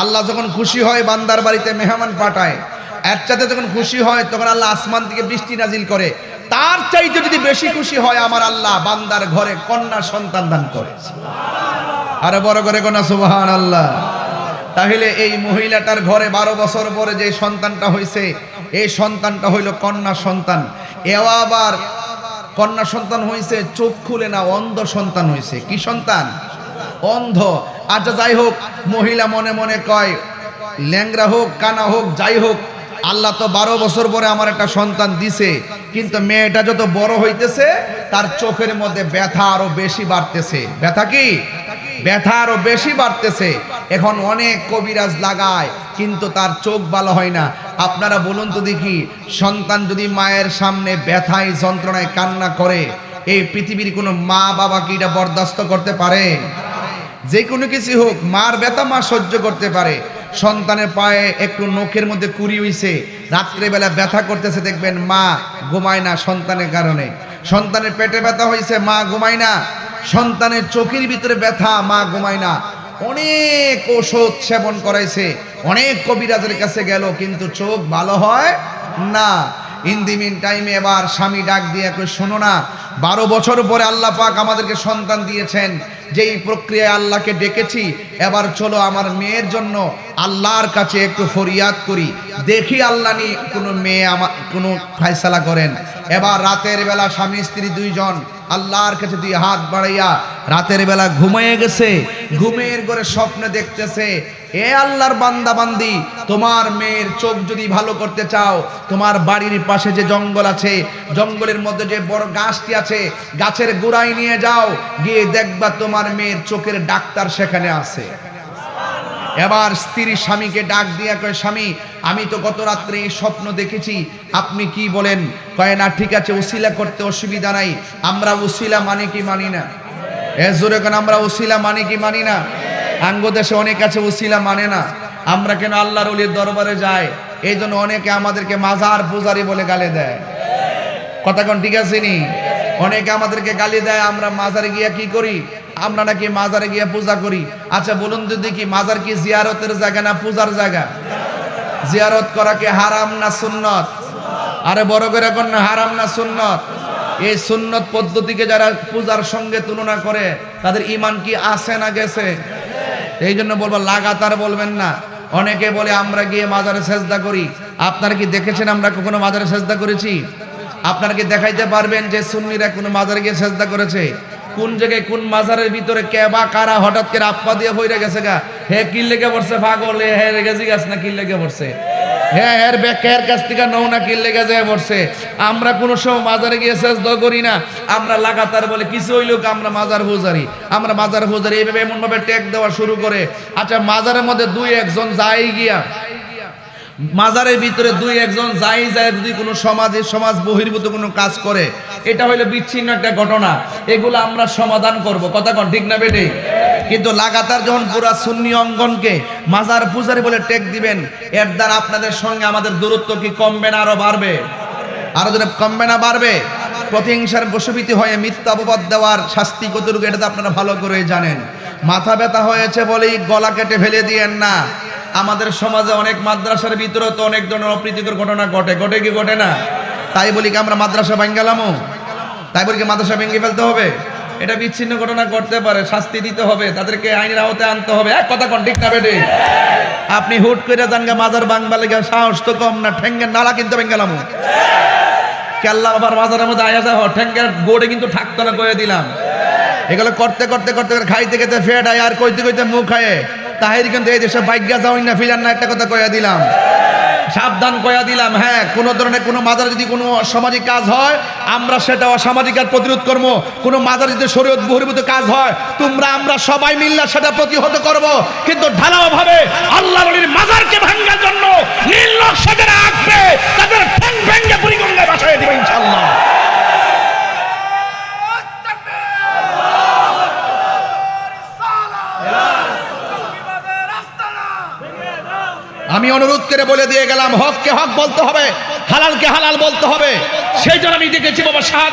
আল্লাহ যখন খুশি হয় বান্দার বাড়িতে মেহমান পাঠায়, একসাথে যখন খুশি হয় তখন আল্লাহ আসমান থেকে বৃষ্টি নাজিল করে। তার চাইতে যদি বেশি খুশি হয় আমার আল্লাহ বান্দার ঘরে কন্যা সন্তান দান করে। আরো বড় করে কন্যা সুবহানাল্লাহ। তাহলে এই মহিলাটার ঘরে 12 বছর পরে যে সন্তানটা হয়েছে, এই সন্তানটা হইল কন্যা সন্তান। এও আবার কন্যা সন্তান হয়েছে, চোখ খুলে না, অন্ধ সন্তান হয়েছে। কি সন্তান? অন্ধ। আচ্ছা যাই হোক, মহিলা মনে মনে কয় ল্যাংরা হোক কানা হোক যাই হোক, আল্লাহ তো 12 বছর পরে আমার একটা সন্তান দিছে, কিন্তু মেয়েটা যত বড় হইতেছে তার চোখের মধ্যে ব্যথা আরো বেশি বাড়তেছে। ব্যথা কি? ব্যথা আরো বেশি বাড়তেছে। এখন অনেক কবিরাজ লাগায় কিন্তু তার চোখ ভালো হয় না। আপনারা বলুন তো দেখি, সন্তান যদি মায়ের সামনে ব্যথায় যন্ত্রণায় কান্না করে, এই পৃথিবীর কোনো মা বাবা কি এটা বরদাস্ত করতে পারে? যে কোনো কিছু হোক, মার ব্যথা মা সহ্য করতে পারে। সন্তানের পায়ে একটু নখের মধ্যে কুড়ি হইছে, রাত্রেবেলা ব্যথা করতেছে, দেখবেন মা ঘুমায় না সন্তানের কারণে। সন্তানের পেটে ব্যথা হয়েছে, মা ঘুমায় না। সন্তানের চোখের ভিতরে ব্যথা, মা ঘুমায় না। অনেক ওষুধ সেবন করাইছে, অনেক কবিরাজের কাছে গেল, কিন্তু চোখ ভালো হয় না। ইন দি মিন টাইমে এবার স্বামী ডাক দিয়ে কই, শোনো না, 12 বছর পরে আল্লাহ পাক আমাদেরকে সন্তান দিয়েছেন, যেই প্রক্রিয়ায় আল্লাহকে ডেকেছি, এবার চলো আমার মেয়ের জন্য আল্লাহর কাছে একটু ফরিয়াদ করি, দেখি আল্লাহ নি কোনো মেয়ে আমার কোনো ফয়সালা করেন। এবার রাতের বেলা স্বামী স্ত্রী দুইজন আল্লাহর কাছে 2 হাত বাড়াইয়া রাতের বেলা ঘুমিয়ে গেছে। ঘুমের ঘরে স্বপ্নে দেখতেছে, এ আল্লাহর বান্দা বান্দি, তোমার মেয়ের চোখ যদি ভালো করতে চাও, তোমার বাড়ির পাশে যে জঙ্গল আছে, জঙ্গলের মধ্যে যে বড় গাছটি আছে, গাছের গোড়ায় নিয়ে যাও, গিয়ে দেখবা তোমার মেয়ের চোখের ডাক্তার সেখানে আছে। এবার স্ত্রী স্বামীকে ডাক দিয়া কয়, স্বামী আমি তো গত রাত্রে এই স্বপ্ন দেখেছি, আপনি কি বলেন? কয় না ঠিক আছে, উসিলা করতে অসুবিধা নাই। আমরা উসিলা মানি কি মানি না? জোরে কেন আমরা উসিলা মানি কি মানি না? আঙ্গ দেশে অনেক আছে উসিলা মানে না। আমরা কেন আল্লাহর ওলির দরবারে যাই, এই জন্য অনেকে আমাদেরকে মাজার পূজারি বলে গালি দেয়। কথা কোন ঠিক আছে নি? অনেকে আমাদেরকে গালি দেয়, আমরা মাজারে গিয়া কি করি? আমরা নাকি মাজারে গিয়া পূজা করি। আচ্ছা বলুন তো দেখি, মাজার কি জিয়ারতের জায়গা না পূজার জায়গা? জিয়ারত করা কি হারাম না সুন্নত? আরে বড় করে কোন না, হারাম না সুন্নত? এই সুন্নত পদ্ধতিকে যারা পূজার সঙ্গে তুলনা করে তাদের ঈমান কি আছে না গেছে? এই জন্য বলবো লাগাতার বলবেন না। অনেকে বলে আমরা গিয়ে মাজারে সেজদা করি। আপনারা কি দেখেছেন আমরা কখনো মাজারে সেজদা করেছি? আপনারা কি দেখাইতে পারবেন যে সুন্নিরা কোনো মাজারে গিয়ে সেজদা করেছে? কোন জায়গায় কোন মাজারের ভিতরে কে বা কারা হঠাৎ করে আপা দিয়ে হইরে গেছে গা, হে কি লেগে পড়ছে পাগল, হে রেগেছি গাছ না কি লেগে পড়ছে, হ্যাঁ এর ব্যাখ্যার কাছ থেকে নৌ না কি লেগে যায় পড়ছে। আমরা কোনো সময় মাজারে গিয়ে সেজদা করি না। আমরা লাগাতার বলে কিছু হইল আমরা মাজার পূজারি, আমরা মাজার পূজারি, এইভাবে এমন ভাবে ট্যাগ দেওয়া শুরু করে। আচ্ছা মাজারের মধ্যে দুই একজন যাই গিয়া, মাজারের ভিতরে দুই একজন যাই যায় যদি কোনো সমাজ বহির্ভূত কোনো কাজ করে, এটা হইলো বিচ্ছিন্ন একটা ঘটনা, এগুলো আমরা সমাধান করব। কথা কোন ঠিক না বেটে? কিন্তু লাগাতার যখন পুরা সুন্নি অঙ্গনকে মাজার পূজারি বলে ট্যাগ দিবেন, এর দ্বারা আপনাদের সঙ্গে আমাদের দূরত্ব কি কমবে না আরো বাড়বে? আরো যদি কমবে না বাড়বে? প্রতিহিংসার বশবর্তী হয়ে মিথ্যা অপবাদ দেওয়ার শাস্তি কতটুকু এটা তো আপনারা ভালো করে জানেন। মাথা ব্যথা হয়েছে বলেই গলা কেটে ফেলে দিয়েন না। আমাদের সমাজে অনেক মাদ্রাসার ভিতরে তো অনেক ধরনের অপ্রীতিকর ঘটনা ঘটে কি ঘটে না? তাই বলি কি আমরা মাদ্রাসা ভাঙ্গালামো? তাই বলি কি মাদ্রাসা ভেঙে ফেলতে হবে? এটা বিচ্ছিন্ন ঘটনা করতে পারে, শাস্তি দিতে হবে, তাদেরকে আইনের আওতায় আনতে হবে। এক কথা কোন ঠিক না বেটে? আপনি হুট করে জানগা মাজার ভাঙবা লেগে সাহস তো কম না, ঠেঙ্গের নালা কিন্তু ভেঙ্গালামো। কেল্লা বাবার মাজারের মধ্যে আয়া যাও, ঠেঙ্গের গোড়ে কিন্তু থাকতো না কয়ে দিলাম। এগুলো করতে করতে করতে খাইতে খেতে ফেট আয় আর কইতে কইতে মুখ খায় তাহির কিন্তু এই দেশে বাইজ্ঞা যাওয়াই না ফিরান না, একটা কথা কয়া দিলাম, সাবধান কয়া দিলাম। হ্যাঁ, কোনো ধরনের কোনো মাজার যদি কোনো সামাজিক কাজ হয় আমরা সেটা অসামাজিক আর প্রতিরোধ করবো। কোনো মাজার যদি শরীয়ত বহির্ভূত কাজ হয় আমরা সবাই মিললে সেটা প্রতিহত করব। কিন্তু ঢালাও ভাবে আল্লাহর ওলির মাজারকে ভাঙার জন্য নীল নকশা যারা আঁকবে তাদের ঠ্যাং ভেঙে বুড়িগঙ্গায় ভাসায় দিবে ইনশাআল্লাহ। আমি অনুরোধ করে বলে দিয়ে গেলাম, হককে হক বলতে হবে, হালালকে হালাল বলতে হবে। সেই জন্য আমি দেখেছি বাবা শাহ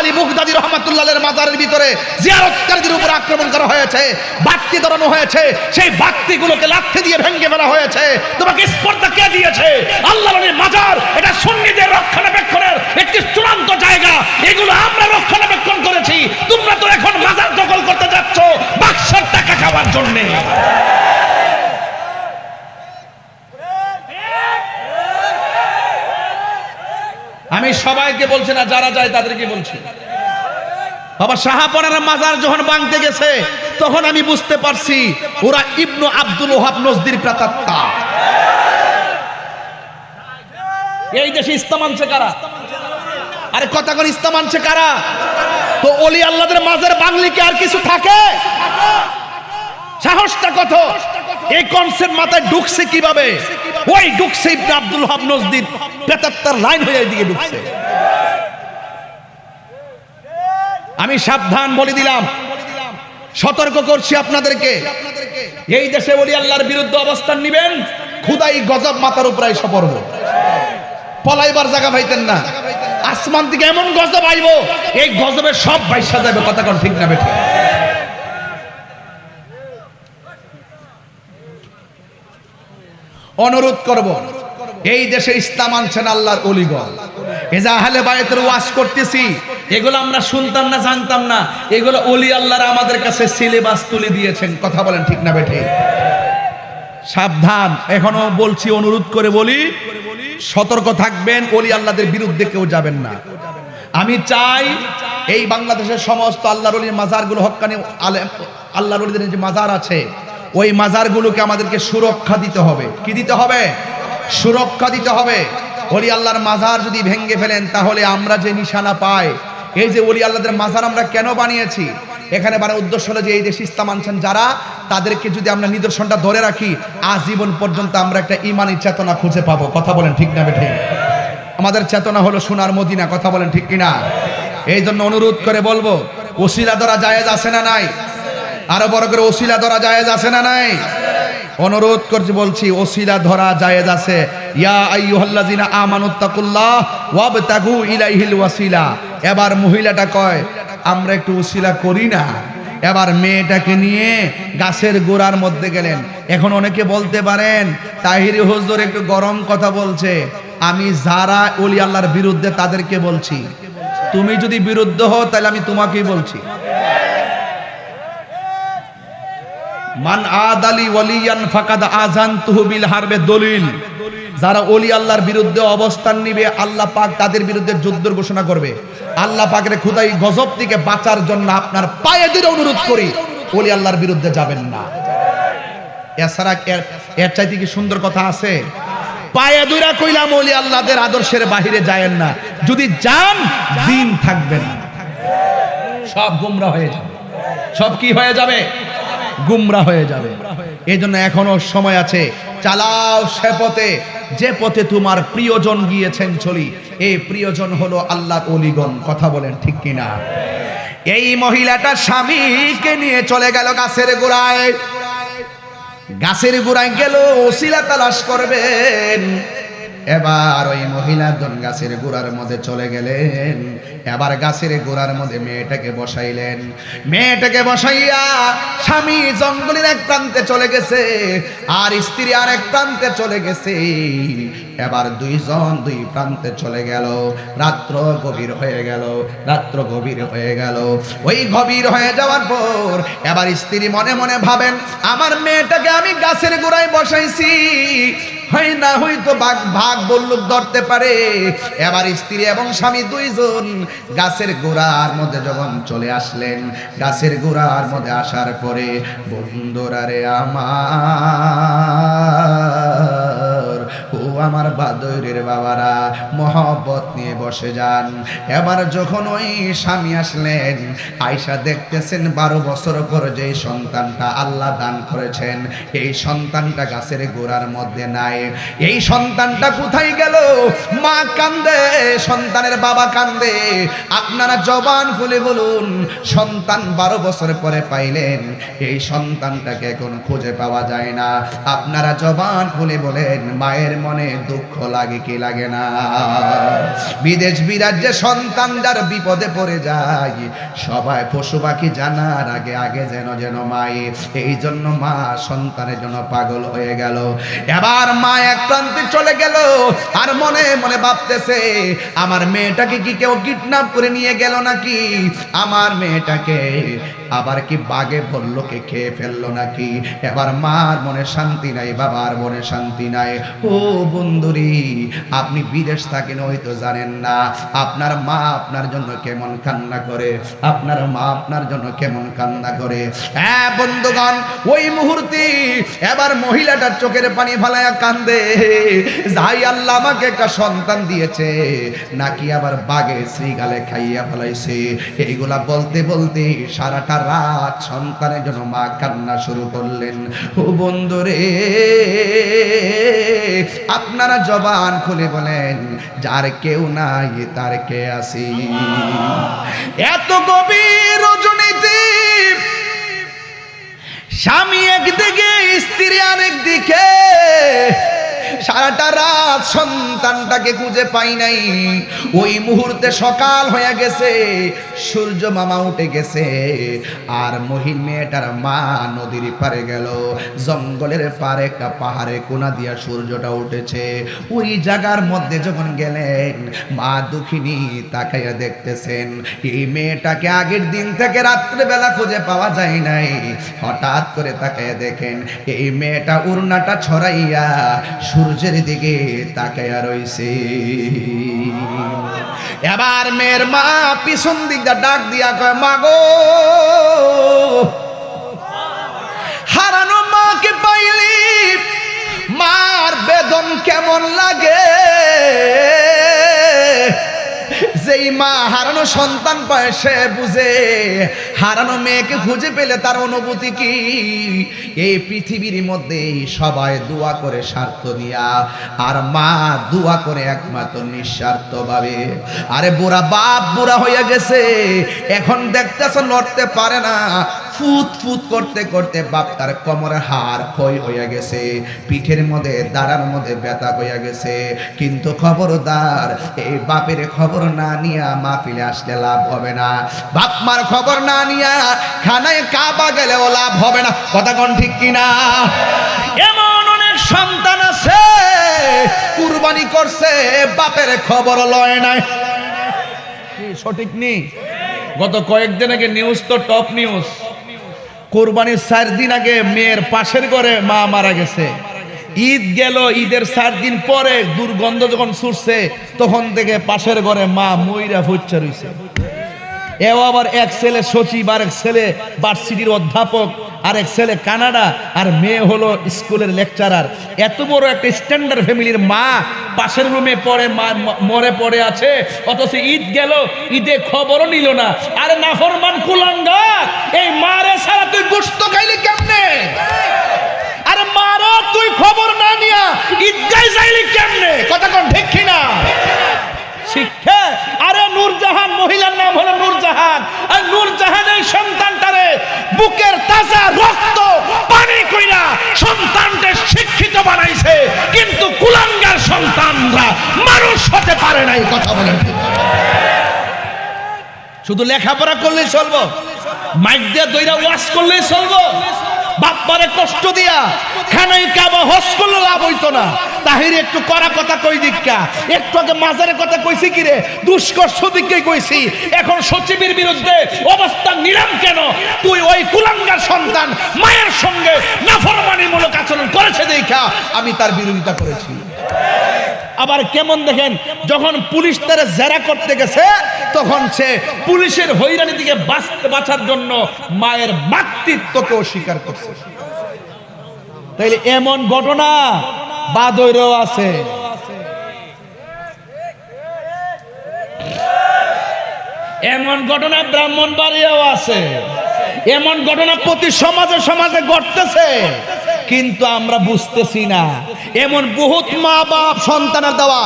আলী মুগদাদি রহমাতুল্লাহের মাজারের ভিতরে জিয়ারতকারীদের উপর আক্রমণ করা হয়েছে, বাতি ধরানো হয়েছে, সেই বাতিগুলোকে লাঠি দিয়ে ভেঙে ফেলা হয়েছে। তোমাকে স্পর্ধা কে দিয়েছে? আল্লাহর ওলির মাজার এটা সুন্নিদের রক্ষণাবেক্ষণের একটি চূড়ান্ত জায়গা, এগুলো আমরা রক্ষণাবেক্ষণ করেছি। তোমরা তো এখন মাজার দখল করতে যাচ্ছ বাক্সের টাকা খাওয়ার জন্য। আমি সবাইকে বলছি না, যারা যায় তাদেরকে বলছি। বাবা শাহপরার মাজার যখন ভাঙতে গেছে তখন আমি বুঝতে পারছি ওরা ইবনু আব্দুল ওহাব নজদির প্রেতাত্মা। এই দেশে ইসলাম আনছে কারা? আরে কথা কোন ইসলাম আনছে কারা? তো ওলি আল্লাহদের মাজার বাংলি কি আর কিছু থাকে? সাহসটা কত? এই কনসেপ্ট মাথায় ঢুকছে কিভাবে? ওই ঢুকছে ইবনে আব্দুল ওহাব নজদির প্রেতাত্মার লাইন হয়ে এদিকে ঢুকছে। আমি সাবধান বলে দিলাম, সতর্ক করছি আপনাদেরকে, এই দেশে ওলি আল্লাহর বিরুদ্ধে অবস্থান নেবেন, খুদাই গজব মাথার উপরে এসে পড়বে, পলাইবার জায়গা পাইতেন না। আসমান থেকে এমন গজব আইব, এই গজবের সব বাইসা যাবে। কথা কোন ঠিক না বেঠিক? অনুরোধ করব, এই দেশে ইসলাম আনছেন আল্লাহর ওলিগণ, এজা আহলে বায়তের ওয়াজ করতেছি, এগুলো আমরা শুনতাম না, জানতাম না, এগুলো ওলি আল্লাহরা আমাদের কাছে সিলেবাস তুলে দিয়েছেন। কথা বলেন ঠিক না বেঠিক? সাবধান, এখনো বলছি, অনুরোধ করে বলি, সতর্ক থাকবেন, ওলি আল্লাহদের বিরুদ্ধে কেউ যাবেন না। আমি চাই এই বাংলাদেশের সমস্ত আল্লাহর ওলির মাজারগুলো, হক্কানি আল্লাহর ওলিদের যে মাজার আছে ওই মাজারগুলোকে আমাদেরকে সুরক্ষা দিতে হবে। কি দিতে হবে? সুরক্ষা দিতে হবে। ওলি আল্লাহর মাজার যদি ভেঙে ফেলেন তাহলে আমরা যে নিশানা পাই, এই যে ওলি আল্লাহদের মাজার আমরা কেন বানিয়েছি, এখানে বানার উদ্দেশ্য হলো যে এই দেশে ইসলাম আনছেন যারা তাদেরকে যদি আমরা নিদর্শনটা ধরে রাখি, আজীবন পর্যন্ত আমরা একটা ইমানি চেতনা খুঁজে পাবো। কথা বলেন ঠিক না বেঠিক? আমাদের চেতনা হলো সোনার মদিনা। কথা বলেন ঠিক কিনা? এই জন্য অনুরোধ করে বলবো, ওসিলা ধরা জায়েজ আছে না নাই? আরো বড় করে, ওসিলা ধরা জায়েজ আছে না নাই? অনুরোধ করছি, বলছি ওসিলা ধরা জায়েজ আছে। ইয়া আইয়ুহাল্লাযিনা আমানুত্তাকুল্লাহ ওয়াবতাগু ইলাইহিল ওয়াসিলা। এবার মহিলাটা কয় আমরা একটু ওসিলা করি না। এবার মেয়েটাকে নিয়ে গাছের গোড়ার মধ্যে গেলেন। এখন অনেকে বলতে পারেন তাহিরি হুজুর একটু গরম কথা বলছে। আমি যারা ওলি আল্লাহর বিরুদ্ধে তাদেরকে বলছি, তুমি যদি বিরুদ্ধ হও তাহলে আমি তোমাকেই বলছি। মান আদালি ওয়ালিয়ান ফাকাদ আযানতুহু বিল হারবে দলিল। যারা ওলি আল্লাহর বিরুদ্ধে অবস্থান নিবে, আল্লাহ পাক তাদের বিরুদ্ধে যুদ্ধের ঘোষণা করবে। আল্লাহ পাকের খোদাই গজব থেকে বাঁচার জন্য আপনার পায়ে ধরে অনুরোধ করি, ওলি আল্লাহর বিরুদ্ধে যাবেন না। এছাড়া এর চাইতে কি সুন্দর কথা আছে? পায়ে ধরে কইলাম ওলি আল্লাহদের আদর্শের বাহিরে যায়েন না। যদি যান, দিন থাকবে না, সব গুমরা হয়ে যাবে। সব কি হয়ে যাবে? গুমরা হয়ে যাবে। এই জন্য এখনো সময় আছে, চালাও সে পথে যে পথে তোমার প্রিয়জন গিয়েছেন চলি। এই প্রিয়জন হলো আল্লাহর ওলিগণ। কথা বলেন ঠিক কিনা? এই মহিলাটা স্বামীকে নিয়ে চলে গেল গাছের গোড়ায়। গাছের গোড়ায় গেল ওসিলা তালাশ করবেন। এবার ওই মহিলা গাছের গোড়ার মধ্যে চলে গেলেন। এবার গাছের গোড়ার মধ্যে মেয়েটাকে বসাইলেন। মেয়েটাকে বসাইয়া স্বামী জঙ্গলের এক প্রান্তে চলে গেছে, আর স্ত্রী আর এক প্রান্তে চলে গেছে। এবার দুইজন দুই প্রান্তে চলে গেল। রাত্র গভীর হয়ে গেল। রাত্র গভীর হয়ে গেল। ওই গভীর হয়ে যাওয়ার পর এবার স্ত্রী মনে মনে ভাবেন, আমার মেয়েটাকে আমি গাছের গোড়ায় বসাইছি, হয় না হয়তো ভাগ বল্লুক ধরতে পারে। এবার স্ত্রী এবং স্বামী দুইজন গাছের গোড়ার মধ্যে যখন চলে আসলেন, গাছের গোড়ার মধ্যে আসার পরে, বন্ধুরা রে আমার, ও আমার বাদরের বাবারা, মহব্বত নিয়ে বসে যান। এবার যখন ওই স্বামী আসলেন, আয়েশা দেখতেছেন 12 বছর পর যে সন্তানটা আল্লাহ দান করেছেন, এই সন্তানটা গাছের গোড়ার মধ্যে নাই। এই সন্তানটা কোথায় গেল? মা কান্দে, সন্তানের বাবা কান্দে। আপনারা জবান খুলে বলুন, সন্তান 12 বছর পরে পাইলেন, এই সন্তানটাকে এখন খুঁজে পাওয়া যায় না। আপনারা জবান খুলে বলেন, মায়ের মনে দুঃখ লাগে কি লাগে না? বিদেশ বিরাজ্যে সন্তান যার বিপদে পড়ে যায়, সবাই পশু পাখি জানার আগে আগে যেন যেন মায়ে। এই জন্য মা সন্তানের জন্য পাগল হয়ে গেল। এবার মা এক প্রান্তে চলে গেল, আর মনে মনে ভাবতেছে, আমার মেয়েটাকে কি কেউ কিডন্যাপ করে নিয়ে গেল নাকি? আমার মেয়েটাকে আবার কি বাঘে বল্লকে খেয়ে ফেললো নাকি? এবার মার মনে শান্তি নাই, বাবার মনে শান্তি নাই। ও বন্ধুরি, আপনি বিদেশ থাকেন হয়তো জানেন না, আপনার মা আপনার জন্য কেমন কান্না করে, আপনার মা আপনার জন্য কেমন কান্না করে। হ্যাঁ বন্ধুগণ, ওই মুহূর্তে এবার মহিলাটার চোখের পানি ফালায়া কান্দে, যাই আল্লাহ আমাকে একটা সন্তান দিয়েছে, নাকি আবার বাঘে শ্রীগালে খাইয়া ফেলাইছে। এইগুলা বলতে বলতে সারাটা রাত সন্তানের জন্য মা কান্না শুরু করলেন। ও বন্ধুরে, আপনারা জবান খুলে বলেন, যার কেউ নাই তার কে আসি? এত গভীর রজনীতে স্বামী একদিকে, স্ত্রী আরেক দিকে, সারাটা রাত সন্তানটাকে খুঁজে পাই নাই। ওই মুহূর্তে সকাল হয়ে গেছে, সূর্য মামা উঠে গেছে, আর মহিন মেয়েটার মা নদীর পারে গেল। জঙ্গলের পারে একটা পাহাড়ে কোনা দিয়া সূর্যটা উঠেছে। ওই জায়গার মধ্যে যখন গেলেন, মা দুঃখিনী তাকাইয়া দেখতেছেন, এই মেয়েটাকে আগের দিন থেকে রাত্রেবেলা খুঁজে পাওয়া যায় নাই। হঠাৎ করে তাকাইয়া দেখেন, এই মেয়েটা উড়নাটা ছড়াইয়া সূর্যের দিকে তাকাইয়া রইছে। এবার মেয়ের মা পিছন দিকটা ডাক দিয়া কয়, মা গো, হারানো মাকে পাইলি মার বেদন কেমন লাগে? যেই যেই মা হারানো সন্তান পায় সে বুঝে হারানো মেয়েকে খুঁজে পেলে তার অনুভূতি কি। এই পৃথিবীর মধ্যে সবাই দোয়া করে স্বার্থ দিয়া, আর মা দোয়া করে একমাত্র নিঃস্বার্থ ভাবে। আরে বুড়া বাপ বুড়া হইয়া গেছে, এখন দেখতেছ লড়তে পারে না, ফুট ফুট করতে করতে বাপ তার কোমরের হাড় ক্ষয় হইয়া গেছে, পিঠের মধ্যে দাঁড়ার মধ্যে ব্যথা হইয়া গেছে। কিন্তু খবরদার, এই বাপের খবর না নিয়া মাহফিলে আসলে লাভ হবে না, বাপ মার খবর না নিয়া খানায় কাবা গেলেও লাভ হবে না। কথা কোন ঠিক কিনা? এমন অনেক সন্তান আছে কুরবানি করছে, বাপের খবর লয় নাই। সঠিক নেই? গত কয়েকদিন আগে নিউজ তো টপ নিউজ, কোরবানির 4 দিন আগে মেয়ের পাশের ঘরে মা মারা গেছে। ঈদ গেল, ঈদের 4 দিন পরে দুর্গন্ধ যখন ছুটছে তখন থেকে পাশের ঘরে মা মইরা ফুচ্চা রইছে। এও আবার এক ছেলে সচিব, আর এক ছেলে ভার্সিটির অধ্যাপক, আর এক ছেলে কানাডা, আর মেয়ে হলো স্কুলের লেকচারার। এত বড় একটা স্ট্যান্ডার্ড ফ্যামিলির মা পাশের রুমে পড়ে মরে পড়ে আছে, অথচ ঈদ গেল, ঈদে খবরও নিল না। আরে নাফরমান কুলাঙ্গার, এই মারে ছাড়া তুই গোশত খাইলি কেমনে? আরে মারো তুই খবর না নিয়া ঈদগায় যাইলি কেমনে? কথা কোন ঠিক কিনা? শিক্ষা। আরে নূরজাহান, মহিলার নাম হলো নূরজাহান, আর নূরজাহান এই সন্তানটারে বুকের তাজা রক্ত পানি কইরা সন্তানকে শিক্ষিত বানাইছে, কিন্তু কুলাঙ্গার সন্তানরা মানুষ হতে পারে নাই। কথা বলেন, শুধু লেখাপড়া করলেই চলবো, মাইক দিয়ে দইরা ওয়াজ করলেই চলবো, বাপ্পারে কষ্ট দিয়া খানাই কাবা হজ করলে লাভ হইতো না। তাহির একটু কড়া কথা কই দিক্কা, একটু আগে মাজারের কথা কইছি কি রে, দুষ্কর সদিককে কইছি, এখন সচিবের বিরুদ্ধে অবস্থান নিলাম কেন? তুই ওই কুলাঙ্গার সন্তান মায়ের সঙ্গে নাফরমানিমূলক আচরণ করেছে দেখা আমি তার বিরোধিতা করেছি। আবার কেমন দেখেন, যখন পুলিশ তারা জেরা করতে গেছে তখন সে পুলিশের হয়রানি থেকে বাঁচার জন্য মায়ের মাতৃত্বকে অস্বীকার করছে। তাইলে এমন ঘটনা বাদরেও আছে। এমন ঘটনা ব্রাহ্মণবাড়িয়াও আছে, এমন ঘটনা প্রতি সমাজে সমাজে ঘটতেছে, কিন্তু আমরা বুঝতেছি না। এমন বহুত মা বাপ সন্তানের দেওয়া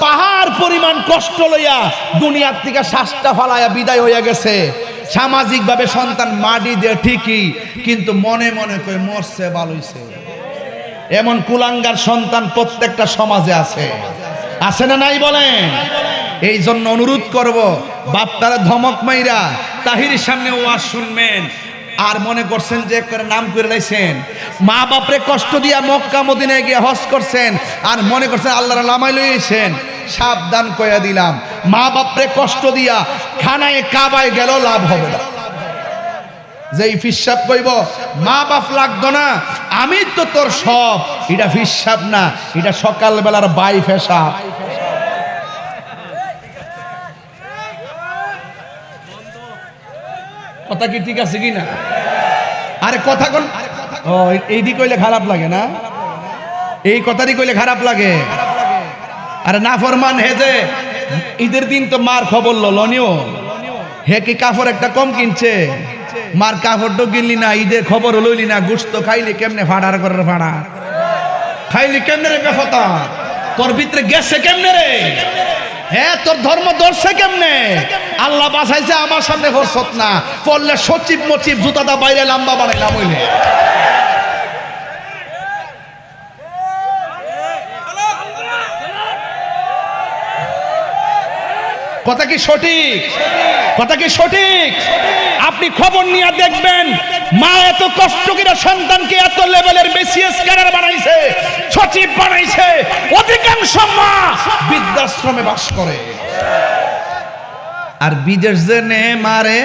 পাহাড় পরিমাণ কষ্ট লইয়া দুনিয়ার থেকে শ্বাসটা ফালাইয়া বিদায় হইয়া গেছে। সামাজিক ভাবে সন্তান মাটি দিয়ে ঠিকই, কিন্তু মনে মনে কই মরছে ভালোইছে। এমন কুলাঙ্গার সন্তান প্রত্যেকটা সমাজে আছে, আছে না নাই বলেন? এই জন্য অনুরোধ করব, বাপ তারা ধমক মাইরা তাহিরের সামনে ওয়াজ শুনবেন, আর মনে করছেন যে করে নাম করে লাইছেন, মা বাপরে কষ্ট দিয়া মক্কা মদিনায় গিয়ে হজ করছেন, আর মনে করছেন আল্লাহর লামাই লইছেন। সাবধান কইয়া দিলাম, মা বাপরে কষ্ট দিয়া খানায় কাবায় গেল লাভ হবে না। যেই ফিসাব কইব মা বাপ লাগতো না, আমি তো তোর সব, এটা ফিসাব না, এটা সকালবেলার বাই ফেসা। কথা কি ঠিক আছে কিনা? আরে কথা কোন, ও এইদি কইলে খারাপ লাগে না, এই কথাটি কইলে খারাপ লাগে। আরে না ফরমান হে যে ঈদের দিন তো মার খবর লনিও, হে কি কাপড় একটা কম কিনছে, মার কাপড়টাও কিনলি না, ঈদের খবর লইলি না, গোশত খাইলি কেমনে, ফাড়ার করে ফাড়া খাইলি কেমনে রে বেফতা, তোর ভিতরে গেছে কেমনে রে? হ্যাঁ, তোর ধর্ম ধরছে কেমনে? আল্লাহ বাঁচাইছে, আমার সামনে ফরসত না পড়লে সচিব মচিব জুতাটা বাইরে লম্বা বানাইলাম হইলে। কথা কি সঠিক? কথা কি সঠিক? আপনি খবর নিয়ে দেখবেন, মা এত কষ্ট করে সন্তানকে এত লেভেলের বিসিএস ক্যাডার বানাইছে, সচিব বানাইছে, অধিকাংশ মা বৃদ্ধাশ্রমে বাস করে। আর বিদেশ যে নে মারে,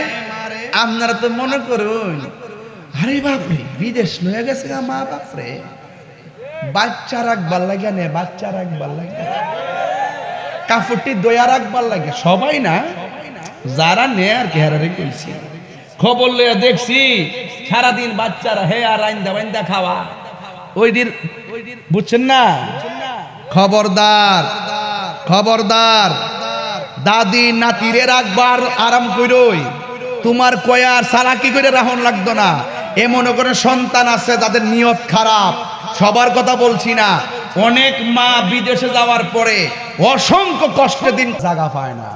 আপনারা তো মনে করুন আরে বাপরে বিদেশ লয়ে গেছে মা বাপরে, বাচ্চা রাখবার লাগে নে, বাচ্চা রাখবার লাগে, কাপড়টি দয়া রাখবার লাগে, সবাই না, যারা নে আর কি হারারে কইছি। খবর লইয়া দেখছি সারাদিন বাচ্চারা হে আর রাইন্দা বাইন্দা খাওয়া, ওই দিন বুঝছেন না? খবরদার, খবরদার, দাদি নাতিরে রাখবার আরাম কইরই, তোমার কয়ার সালাকি করে রাহন লাগতো না। এ মনে করে সন্তান আছে যাদের নিয়ত খারাপ, সবার কথা বলছি না। অনেক মা বিদেশে যাওয়ার পরে অসংখ্য কষ্টে দিন জায়গা পায় না।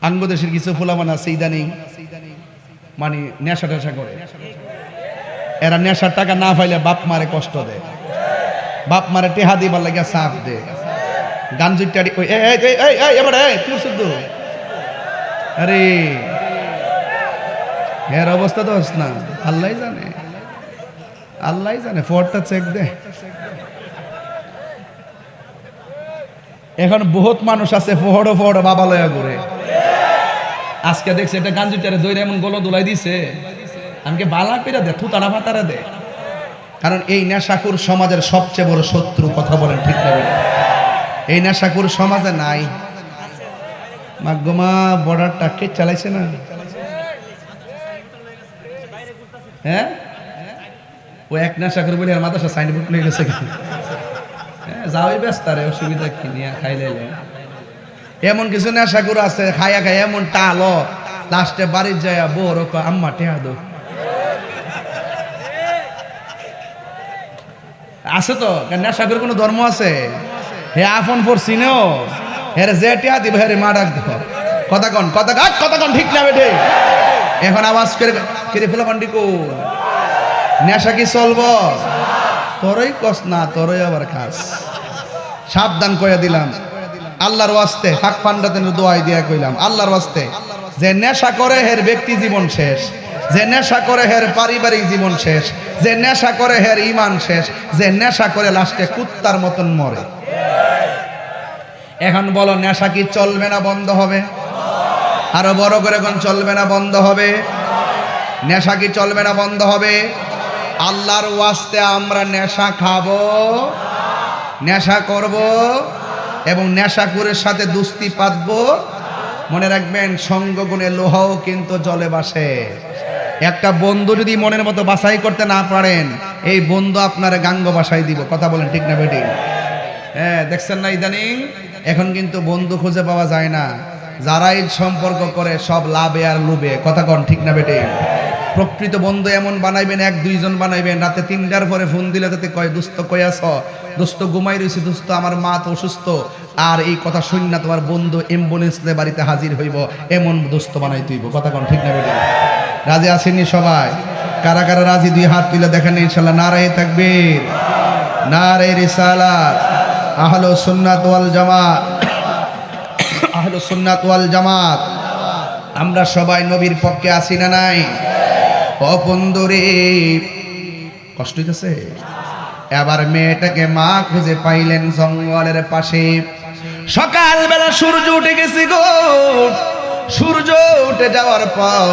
বাংলাদেশের কিছু ফুলামান আছে ইদানিং মানে নেশা টেশা করে, এরা নেশার টাকা না পাইলে বাপ মারে কষ্ট দেয়, বাপ মারে টেহা দিবার লাগে চাপ দে, গান জুটারি এবারে তুই শুদ্ধ। আরে এর অবস্থা তো না, আল্লাহ জানে, আল্লাহ জানে। ফোরটা চেক দে। এখন বহুত মানুষ আছে ফোহড়ো ফোহড়ো বাবা লয়া ঘুরে। আজকে দেখছি এটা গাঞ্জুটারে দইরে এমন গলো দোলাই দিছে, আমাকে বালা পেরা দে, থুতারা ফাতারা দে। কারণ এই নেশাকুর সমাজের সবচেয়ে বড় শত্রু, কথা বলেন ঠিক না? এই নেশাকুর সমাজে নাই। মাগমা বর্ডারটা কে চালাইছে না? হ্যাঁ, ও এক নেশাকুর বলে আর মাদ্রাসা সাইনবোর্ড লয়ে গেছে। হ্যাঁ, যাওই ব্যস্ত রে, অসুবিধা কি নিয়ে খাইলে। এমন কিছু নেশাকুর আছে খাইয়া খাইয়া এমন টালো, লাস্টে বাড়ির যায় বড় আম্মা টেহা দো। আছে তো নেশাকুর কোনো ধর্ম আছে? হে আপন ফোর চিনো, হে যে টেহা দিব হে মা ডাক দিব। কথা কন, কথা কন, ঠিক না বেঠে? এখন আওয়াজ করে কেড়ে ফেলা পান্ডিকো। নেশা কি চলবো? তোরই কস না, তোরই আবার খাস। সাবধান কইয়া দিলাম আল্লাহর ওয়াস্তে, ফাঁক ফান্ডাতে দোয়াই দিয়া কইলাম আল্লাহর ওয়াস্তে, যে নেশা করে হের ব্যক্তি জীবন শেষ, যে নেশা করে হের পারিবারিক জীবন শেষ, যে নেশা করে হের ইমান শেষ, যে নেশা করে লাস্টে কুত্তার মতন মরে। এখন বলো নেশা কি চলবে না বন্ধ হবে? আরো বড় করে কোন চলবে না বন্ধ হবে? নেশা কি চলবে না বন্ধ হবে? আল্লাহর ওয়াস্তে আমরা নেশা খাবো, নেশা করব এবং নেশাকুরের সাথে দুস্তি পাতবো। মনে রাখবেন সঙ্গগুণে লোহাও কিন্তু জলে বাসে। একটা বন্ধু যদি মনের মতো বাছাই করতে না পারেন, এই বন্ধু আপনার গাঙ্গ বাসাই দিব। কথা বলেন ঠিক না বেটি? হ্যাঁ, দেখছেন না ইদানিং এখন কিন্তু বন্ধু খুঁজে পাওয়া যায় না। যারাই সম্পর্ক করে সব লাভে আর লোভে। কথা কন ঠিক না বেটি? প্রকৃত বন্ধু এমন বানাইবেন, এক দুইজন বানাইবেন। রাতে 3টার পরে ফোন দিলে যাতে কয় দোস্ত কই আছ, দোস্ত ঘুমাই রয়েছি, দোস্ত আমার মা তো অসুস্থ, আর এই কথা শুন না তোমার বন্ধু অ্যাম্বুলেন্স নিয়ে বাড়িতে হাজির হইব, এমন দোস্ত বানাই তুইব। কথা কন ঠিক না বেটি? রাজি আসেননি সবাই? কারা কারা রাজি দুই হাত তুলে দেখেন ইনশাআল্লাহ। নারায়ে তাকবীর, নারায়ে রিসালাত, আহলে সুন্নাত ওয়াল জামাত, আহলে সুন্নাত ওয়াল জামাত। আমরা সবাই নবীর পক্ষে আছি না নাই? ও বন্ধুরে, কষ্ট হইতেছে? এবার মেয়েটাকে মা খুঁজে পাইলেন জঙ্গলের পাশে। সকালবেলা সূর্য উঠে গেছে গো। সূর্য উঠে যাওয়ার পর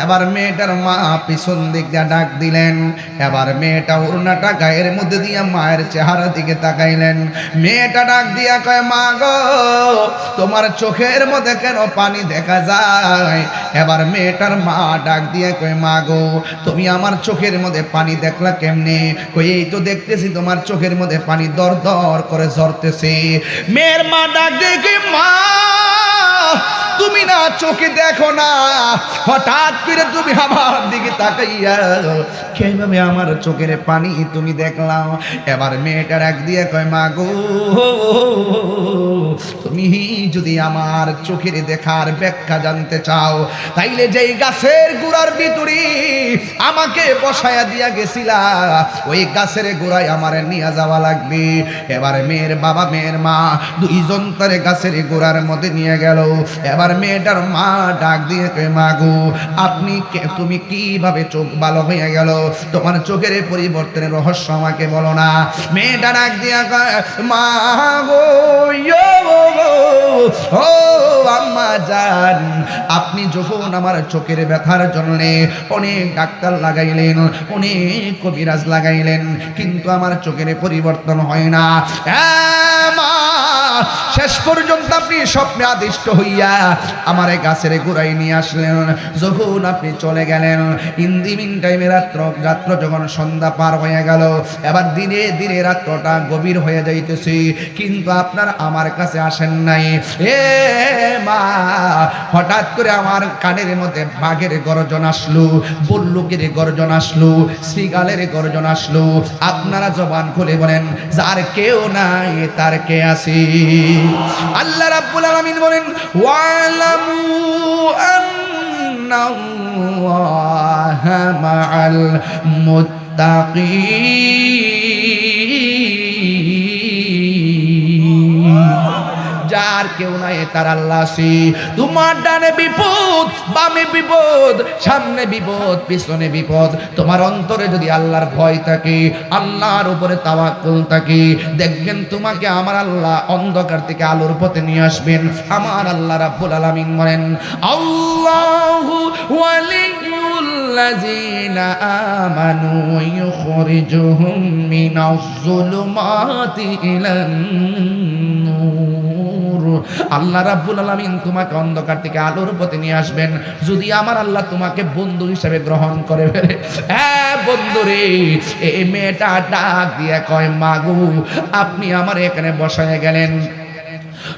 এবার মেয়েটার মা পিছন দিক দিয়ে ডাক দিলেন। এবার মেয়েটা ওড়নাটা গায়ের মধ্যে দিয়ে মায়ের চেহারা দিকে তাকাইলেন। মেয়েটা ডাক দিয়া কয়, মা গো, তোমার চোখের মধ্যে কেন পানি দেখা যায়? এবার মেয়েটার মা ডাক দিয়ে কয়, মা গো, তুমি আমার চোখের মধ্যে পানি দেখলা কেমনে? কই, এই তো দেখতেছি তোমার চোখের মধ্যে পানি দর দর করে ঝরতেছে। মেয়ের মা ডাক দিয়ে কয়, মা, তুমি না চোখে দেখো না, হঠাৎ করে তুমি আমার দিকে তাকাইয়া কিভাবে আমার চোখের পানি তুমি দেখলাম? এবার মেয়েটার এক দিয়ে কয়, মা গো, তুমি যদি আমার চোখের দেখার ব্যাখ্যা জানতে চাও, তাইলে যেই গাছের গোড়ার ভিতরে আমাকে বসায়া দিয়া গেছিলা, ওই গাছের গোড়ায় আমার নিয়ে যাওয়া লাগবে। এবার মেয়ের বাবা মেয়ের মা দুইজন তারে গাছের গোড়ার মধ্যে নিয়ে গেল। এবার মেয়েটার মা ডাক দিয়ে কয়, মা গো, তুমি কিভাবে চোখ ভালো হয়ে গেল? তোমার চোখের পরিবর্তনের রহস্য আমাকে বলো না। মেয়েটা ডাক দিয়া কয়, মা গো, ও আম্মা জান, আপনি যখন আমার চোখের ব্যথার জন্য অনেক ডাক্তার লাগাইলেন, অনেক কবিরাজ লাগাইলেন, কিন্তু আমার চোখের পরিবর্তন হয় না। মা, শেষ পর্যন্ত আপনি স্বপ্নে আদিষ্ট হইয়া আমার এই গাছের গোড়ায় নিয়ে আসলেন। যখন আপনি চলে গেলেন, ইন দি মিন টাইমে রাত্র যখন সন্ধ্যা পার হয়ে গেল, এবার ধীরে ধীরে রাত্রটা গভীর হয়ে যাইতেছে, কিন্তু আপনার আমার কাছে আসেন নাই। এ মা, হঠাৎ করে আমার কানের মধ্যে বাঘের গর্জন আসলো, বল্লুকের গর্জন আসলো, শ্রীগালের গর্জন আসলো। আপনারা জবান খুলে বলেন, যার কেউ নাই তার কে আছে? আল্লাহ রাব্বুল আলামিন বলেন, ওয়ালামু আন্নাল্লাহা মাআল মুত্তাকিন। যার কেউ নাই তার আল্লাহ আছে। তোমার ডানে বিপদ, বামে বিপদ, সামনে বিপদ, পিছনে বিপদ, তোমার অন্তরে যদি আল্লাহর ভয় থাকে, আল্লাহর উপরে তাওয়াক্কুল থাকে, দেখবেন তোমাকে আমার আল্লাহ অন্ধকার থেকে আলোর পথে নিয়ে আসবেন। আমার আল্লাহ রাব্বুল আলামিন বলেন, আল্লাহু ওয়ালিয়ুল্লাযিনা আমানু ইউখরিজুহুম মিনাজ যুলুমাতি ইলান নূর। আল্লাহ রাব্বুল আলামিন তোমাকে অন্ধকার থেকে আলোর পথে নিয়ে আসবেন যদি আমার আল্লাহ তোমাকে বন্ধু হিসেবে গ্রহণ করে ফেলে। হ্যাঁ বন্ধুরে, এই মেয়েটা ডাক দিয়ে কয়, মাগো আপনি আমার এখানে বসায় গেলেন।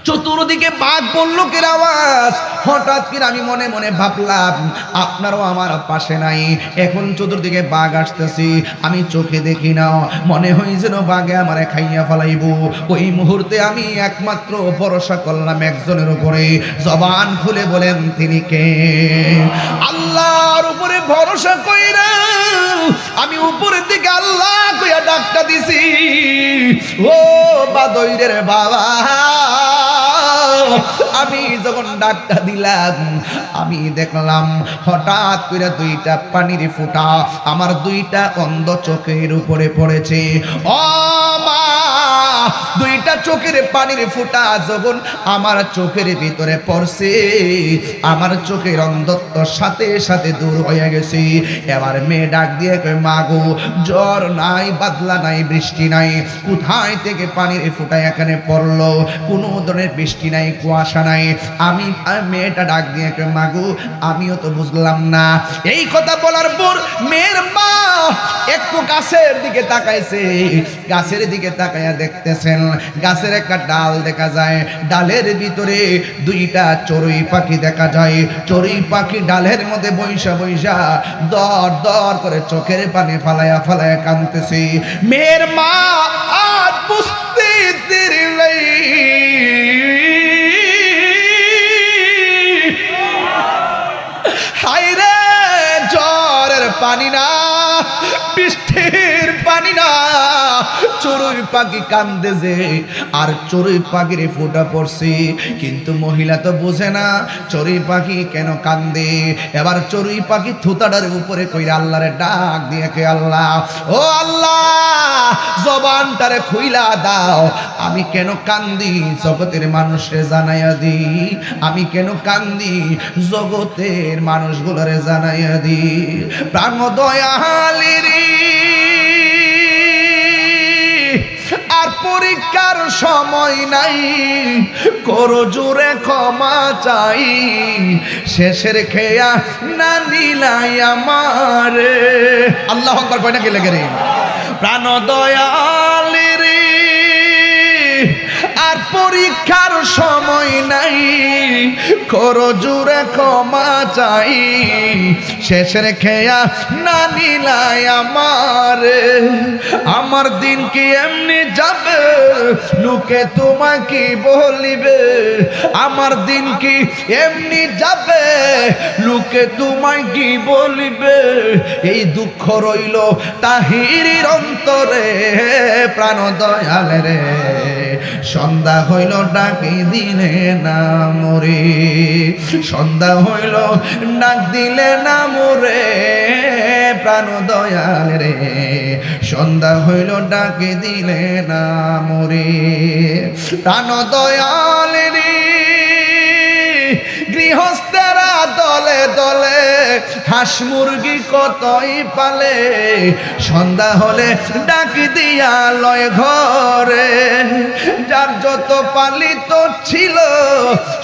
চতুর্দিকে বাঘ বল্লুকের আওয়াজ। হঠাৎ করে আমি মনে মনে ভাবলাম আপনারও আমার পাশে নাই। এখন চতুর্দিকে বাঘ আসতেছি, আমি চোখে দেখি না, মনে হয় যেন বাঘে আমারে খাইয়া ফেলাইব। ওই মুহূর্তে আমি একমাত্র ভরসা করলাম একজনের উপরে। জবান খুলে বলেন তিনি কে? আল্লাহর উপরে ভরসা কইরা আমি উপরের দিকে আল্লাহ কইয়া ডাকটা দিছি, ও বাদইরের বাবা। আমি যখন ডাকটা দিলাম, আমি দেখলাম হঠাৎ করে দুইটা পানির ফোঁটা আমার দুইটা অন্ধ চোখের উপরে পড়েছে। ও মা, দুইটা চোখের পানির ফোঁটা যখন আমার চোখের ভিতরে পড়ছে, আমার চোখের অন্ধত্ব সাথে সাথে দূর হয়ে গেছে। এবার মেয়ে ডাক দিয়ে কয়, মাগো জ্বর নাই, বাদলা নাই, বৃষ্টি নাই, কোথায় থেকে পানির ফোঁটা এখানে পড়লো? কোনো ধরনের বৃষ্টি নাই, কুয়াশা নাই। আমি মেয়েটা ডাক দিয়ে কয়, মাগো আমিও তো বুঝলাম না। এই কথা বলার পর মেয়ের মা একটু গাছের দিকে তাকাইছে। গাছের দিকে তাকাইয়া দেখতেছেন গাছের একটা ডাল দেখা যায়, ডালের ভিতরে দুইটা চড়ুই পাখি দেখা যায়। চড়ুই পাখি ডালের মধ্যে বৈশা বৈশা দর দর করে চোখের পানি ফালাইয়া ফালাইয়া কাঁদতেছে। মেয়ের মা আর বুঝতে দেরি নেই, হায়রে জ্বরের পানি না, বৃষ্টির পানি না, চড়ুই পাখি কান্দে যে, আর চড়ুই পাখির ফোঁটা পড়ছে। কিন্তু মহিলা তো বোঝে না চড়ুই পাখি কেন কান্দে। এবার চড়ুই পাখি থুতাটার উপরে কইরা আল্লাহরে ডাক দিয়ে কে, আল্লাহ ও আল্লাহ, জবানটারে খুইলা দাও, আমি কেন কান্দি জগতের মানুষে জানাইয়া দি, আমি কেন কান্দি জগতের মানুষগুলোরে জানাইয়া দি। প্রাণ দয়ালেরি আর পরীক্ষার সময় নাই, করো জোরে ক্ষমা চাই, শেষের খেয়া না নিলাই আমারে। আল্লাহু আকবার কয় না কি লাগে রে? প্রাণ দয়ালের আর পরীক্ষার সময় নাই, করো জোরে ক্ষমা চাই, শেষের খেয়া না নিলাই আমারে। আমার দিন কি এমনি যাবে, লোকে তোমাকে বলিবে, আমার দিন কি এমনি যাবে, লোকে তোমায় কি বলিবে। এই দুঃখ রইল তাহিরির অন্তরে। প্রাণ দয়ালে রে, সন্ধ্যা হইল ডাকি দিলে না মরে, সন্ধ্যা হইল ডাক দিলে না মরে। প্রাণ দয়াল রে, সন্ধ্যা হইল ডাকি দিলে না মরে। প্রাণ দয়াল রে, গৃহস্থেরা দলে দলে হাঁস মুরগি কতই পালে, সন্ধ্যা হলে ডাক দিয়া লয় ঘরে। যার যত পালিত ছিল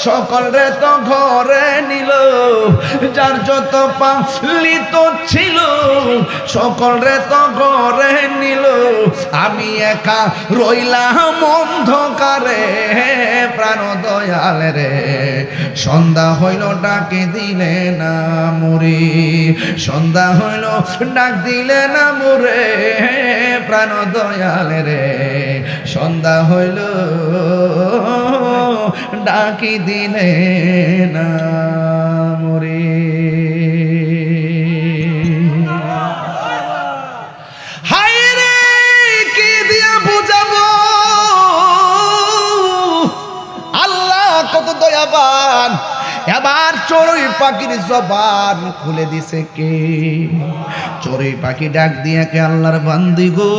সকলে তো ঘরে নিল, যার যত পালিত ছিল সকলে তো ঘরে নিল। আমি একা রইলাম অন্ধকারে, প্রাণ দয়াল রে সন্ধ্যা হইল ডাকে দিলে না মুরে, সন্ধ্যা হইল ডাক দিলে না মুরে, প্রাণ দয়াল রে সন্ধ্যা হইল ডাকি দিলে না মুরে। কত দয়াবান, এবার চড়ুই পাখির জবান খুলে দিছে কে? চড়ুই পাখি ডাক দিয়া কে আল্লাহর বান্দি গো,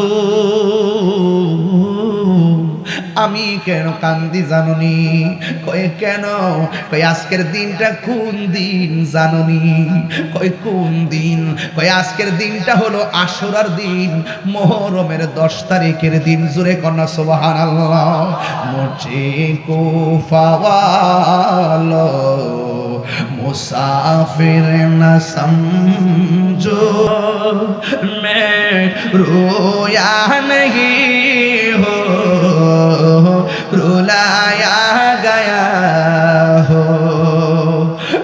আমি কেন কান্দি জাননি? কয়ে কেন? কই আজকের দিনটা কোন দিন জাননি? কই কোন দিন? কই আজকের দিনটা হলো আশুরার দিন, মুহররমের 10 তারিখের দিন। জোরে কন্যা সুবহানাল্লাহ। মুঝে কুফা वालो मुसाफिर न समझो, मैं रोया नहीं हो, रुलाया गया हो।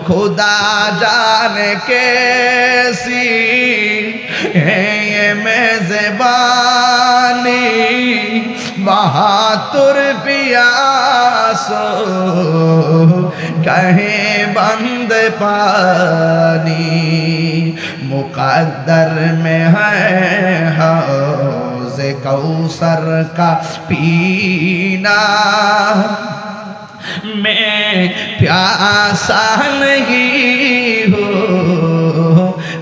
खुदा जाने कैसी है ये मेज़बानी, बहादुर पियासो कहे बंद पानी। मुकद्दर में है हौज़ कौसर का पीना, मैं प्यासा नहीं हो,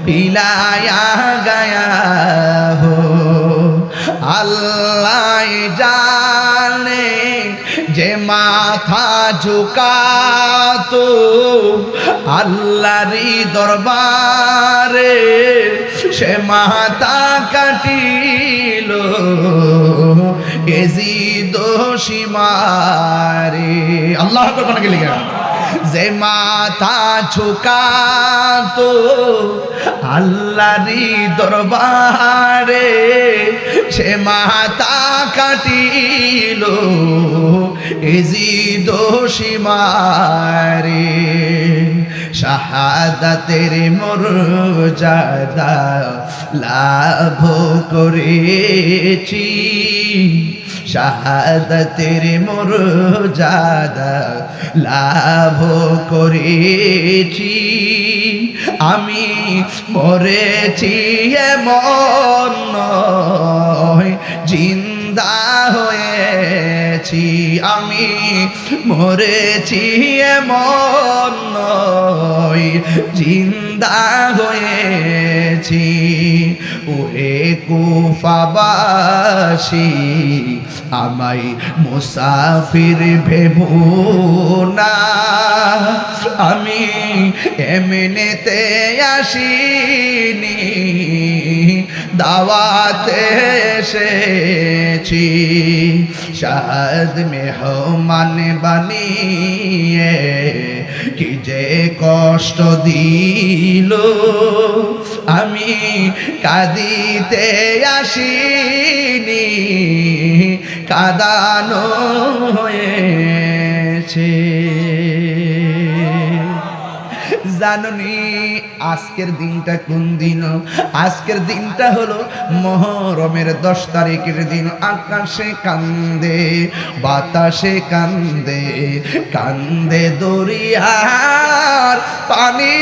पिलाया गया हो। अल्लाह जाने जे माथा झुका तो আল্লাহরই দরবারে সে মাথা কাটিল এজিদ সীমারে। আল্লাহ আকবার কোন গেলি যে মাথা ঝুকাতো আল্লাহরই দরবারে সে মাথা কাটিল এজিদ সীমারে। শাহাদাতের মর্যাদা লাভ করেছি, শাহাদাতের মর্যাদা লাভ করেছি। আমি মরেছি এমন নয়, জিন্দা হয়েছি। আমি মরেছি এমন নয়, জিন্দা হয়েছি। ওহে কুফাবাসী আমায় মুসাফির ভেবো না, আমি এমনিতে আসিনি, দাওয়াতে এসেছি। শাদ মেহমান বানিয়ে কি যে কষ্ট দিল, আমি কাঁদিতে আসিনি, কাঁদানো হয়েছে। জাননি আজকের দিনটা কোন দিন? আজকের দিনটা হলো মুহররমের 10 তারিখের দিন। আকাশে কান্দে, বাতাসে কান্দে, কান্দে দরিয়ার পানি।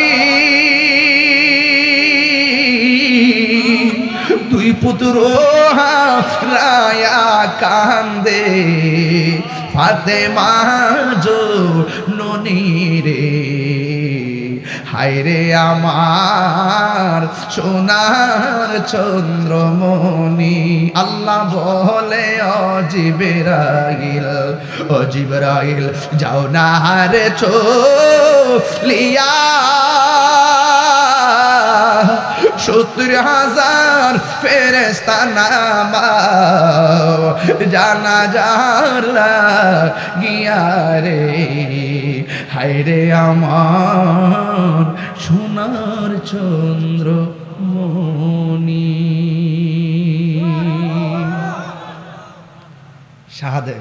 দুই পুত্র হারায়া কান্দে, ফাতেমা জননী রে। হায়রে আমার সোনার চন্দ্রমণি। আল্লাহ বলে ও জিবরাইল, ও জিবরাইল যাও না রে চলিয়া, 70,000 ফেরেশতা নামাও জানাজার লাগিয়া রে। হায়রে আমার সোনার চন্দ্র মনি।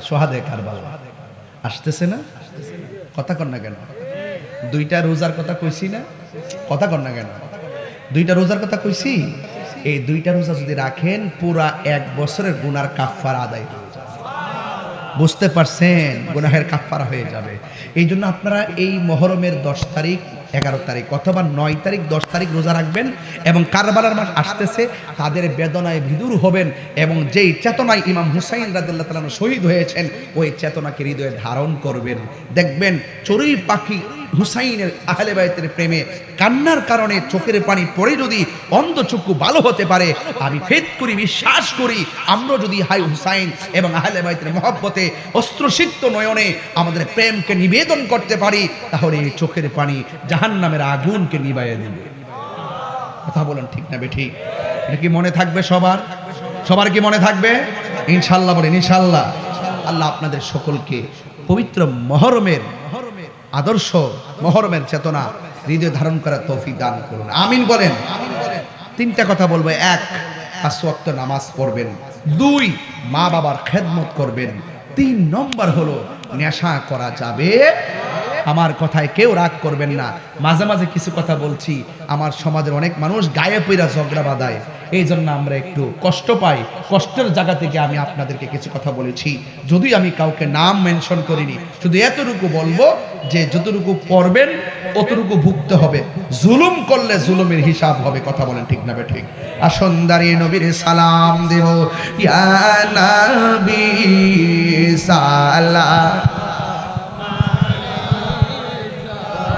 সোহাদে কারবালা আসতেছে না? কথা কন না কেন? দুইটা রোজার কথা কইছি না? কথা কন না কেন? দুইটা রোজার কথা কইছি। এই দুইটা রোজা যদি রাখেন পুরা 1 বছরের গুনার কাফফারা আদায় হয়ে যাবে। বুঝতে পারছেন? গুনাহের কাফফারা হয়ে যাবে। এই জন্য আপনারা এই মহরমের 10 তারিখ 11 তারিখ অথবা 9 তারিখ 10 তারিখ রোজা রাখবেন এবং কারবালার মাস আসতেছে, তাদের বেদনায় ভিদুর হবেন এবং যেই চেতনায় ইমাম হুসাইন রাদিয়াল্লাহু তাআলা শহীদ হয়েছেন ওই চেতনাকে হৃদয়ে ধারণ করবেন। দেখবেন চড়ুই পাখি হুসাইনের আহলে বাইতের প্রেমে কান্নার কারণে চোখের পানি পড়ে যদি অন্ধচক্ষু ভালো হতে পারে, আমি ফেদ করি, বিশ্বাস করি, আমরা যদি হাই হুসাইন এবং আহলে বাইতের মহব্বতে অশ্রুসিক্ত নয়নে আমাদের প্রেমকে নিবেদন করতে পারি, তাহলে এই চোখের পানি জাহান্নামের আগুনকে নিভাইয়ে দেবে। কথা বলেন ঠিক না বেঠিক? এটা কি মনে থাকবে সবার? সবার কি মনে থাকবে? ইনশাআল্লাহ বলেন ইনশাআল্লাহ। আল্লাহ আপনাদের সকলকে পবিত্র মহরমের আদর্শ, মহরমের চেতনা হৃদয়ে ধারণ করার তৌফিক দান করুন, আমিন বলেন। 3টা কথা বলবো। 1, 5 ওয়াক্ত নামাজ পড়বেন। 2, মা বাবার খেদমত করবেন। 3 নম্বর হলো নেশা করা যাবে। আমার কথায় কেউ রাগ করবেন না, মাঝে মাঝে কিছু কথা বলছি, আমার সমাজের অনেক মানুষ গায়ে পইরা ঝগড়া বাঁধায়, এই জন্য আমরা একটু কষ্ট পাই। কষ্টের জায়গা থেকে আমি আপনাদেরকে কিছু কথা বলেছি, যদিও আমি কাউকে নাম মেনশন করিনি, শুধু এতটুকু বলবো যে যতটুকু পড়বেন অতটুকু ভুগতে হবে, জুলুম করলে জুলুমের হিসাব হবে। কথা বলেন ঠিক না ঠিক? আসুন দাঁড়িয়ে নবীর সালাম দেব। ইয়া নবী সালাম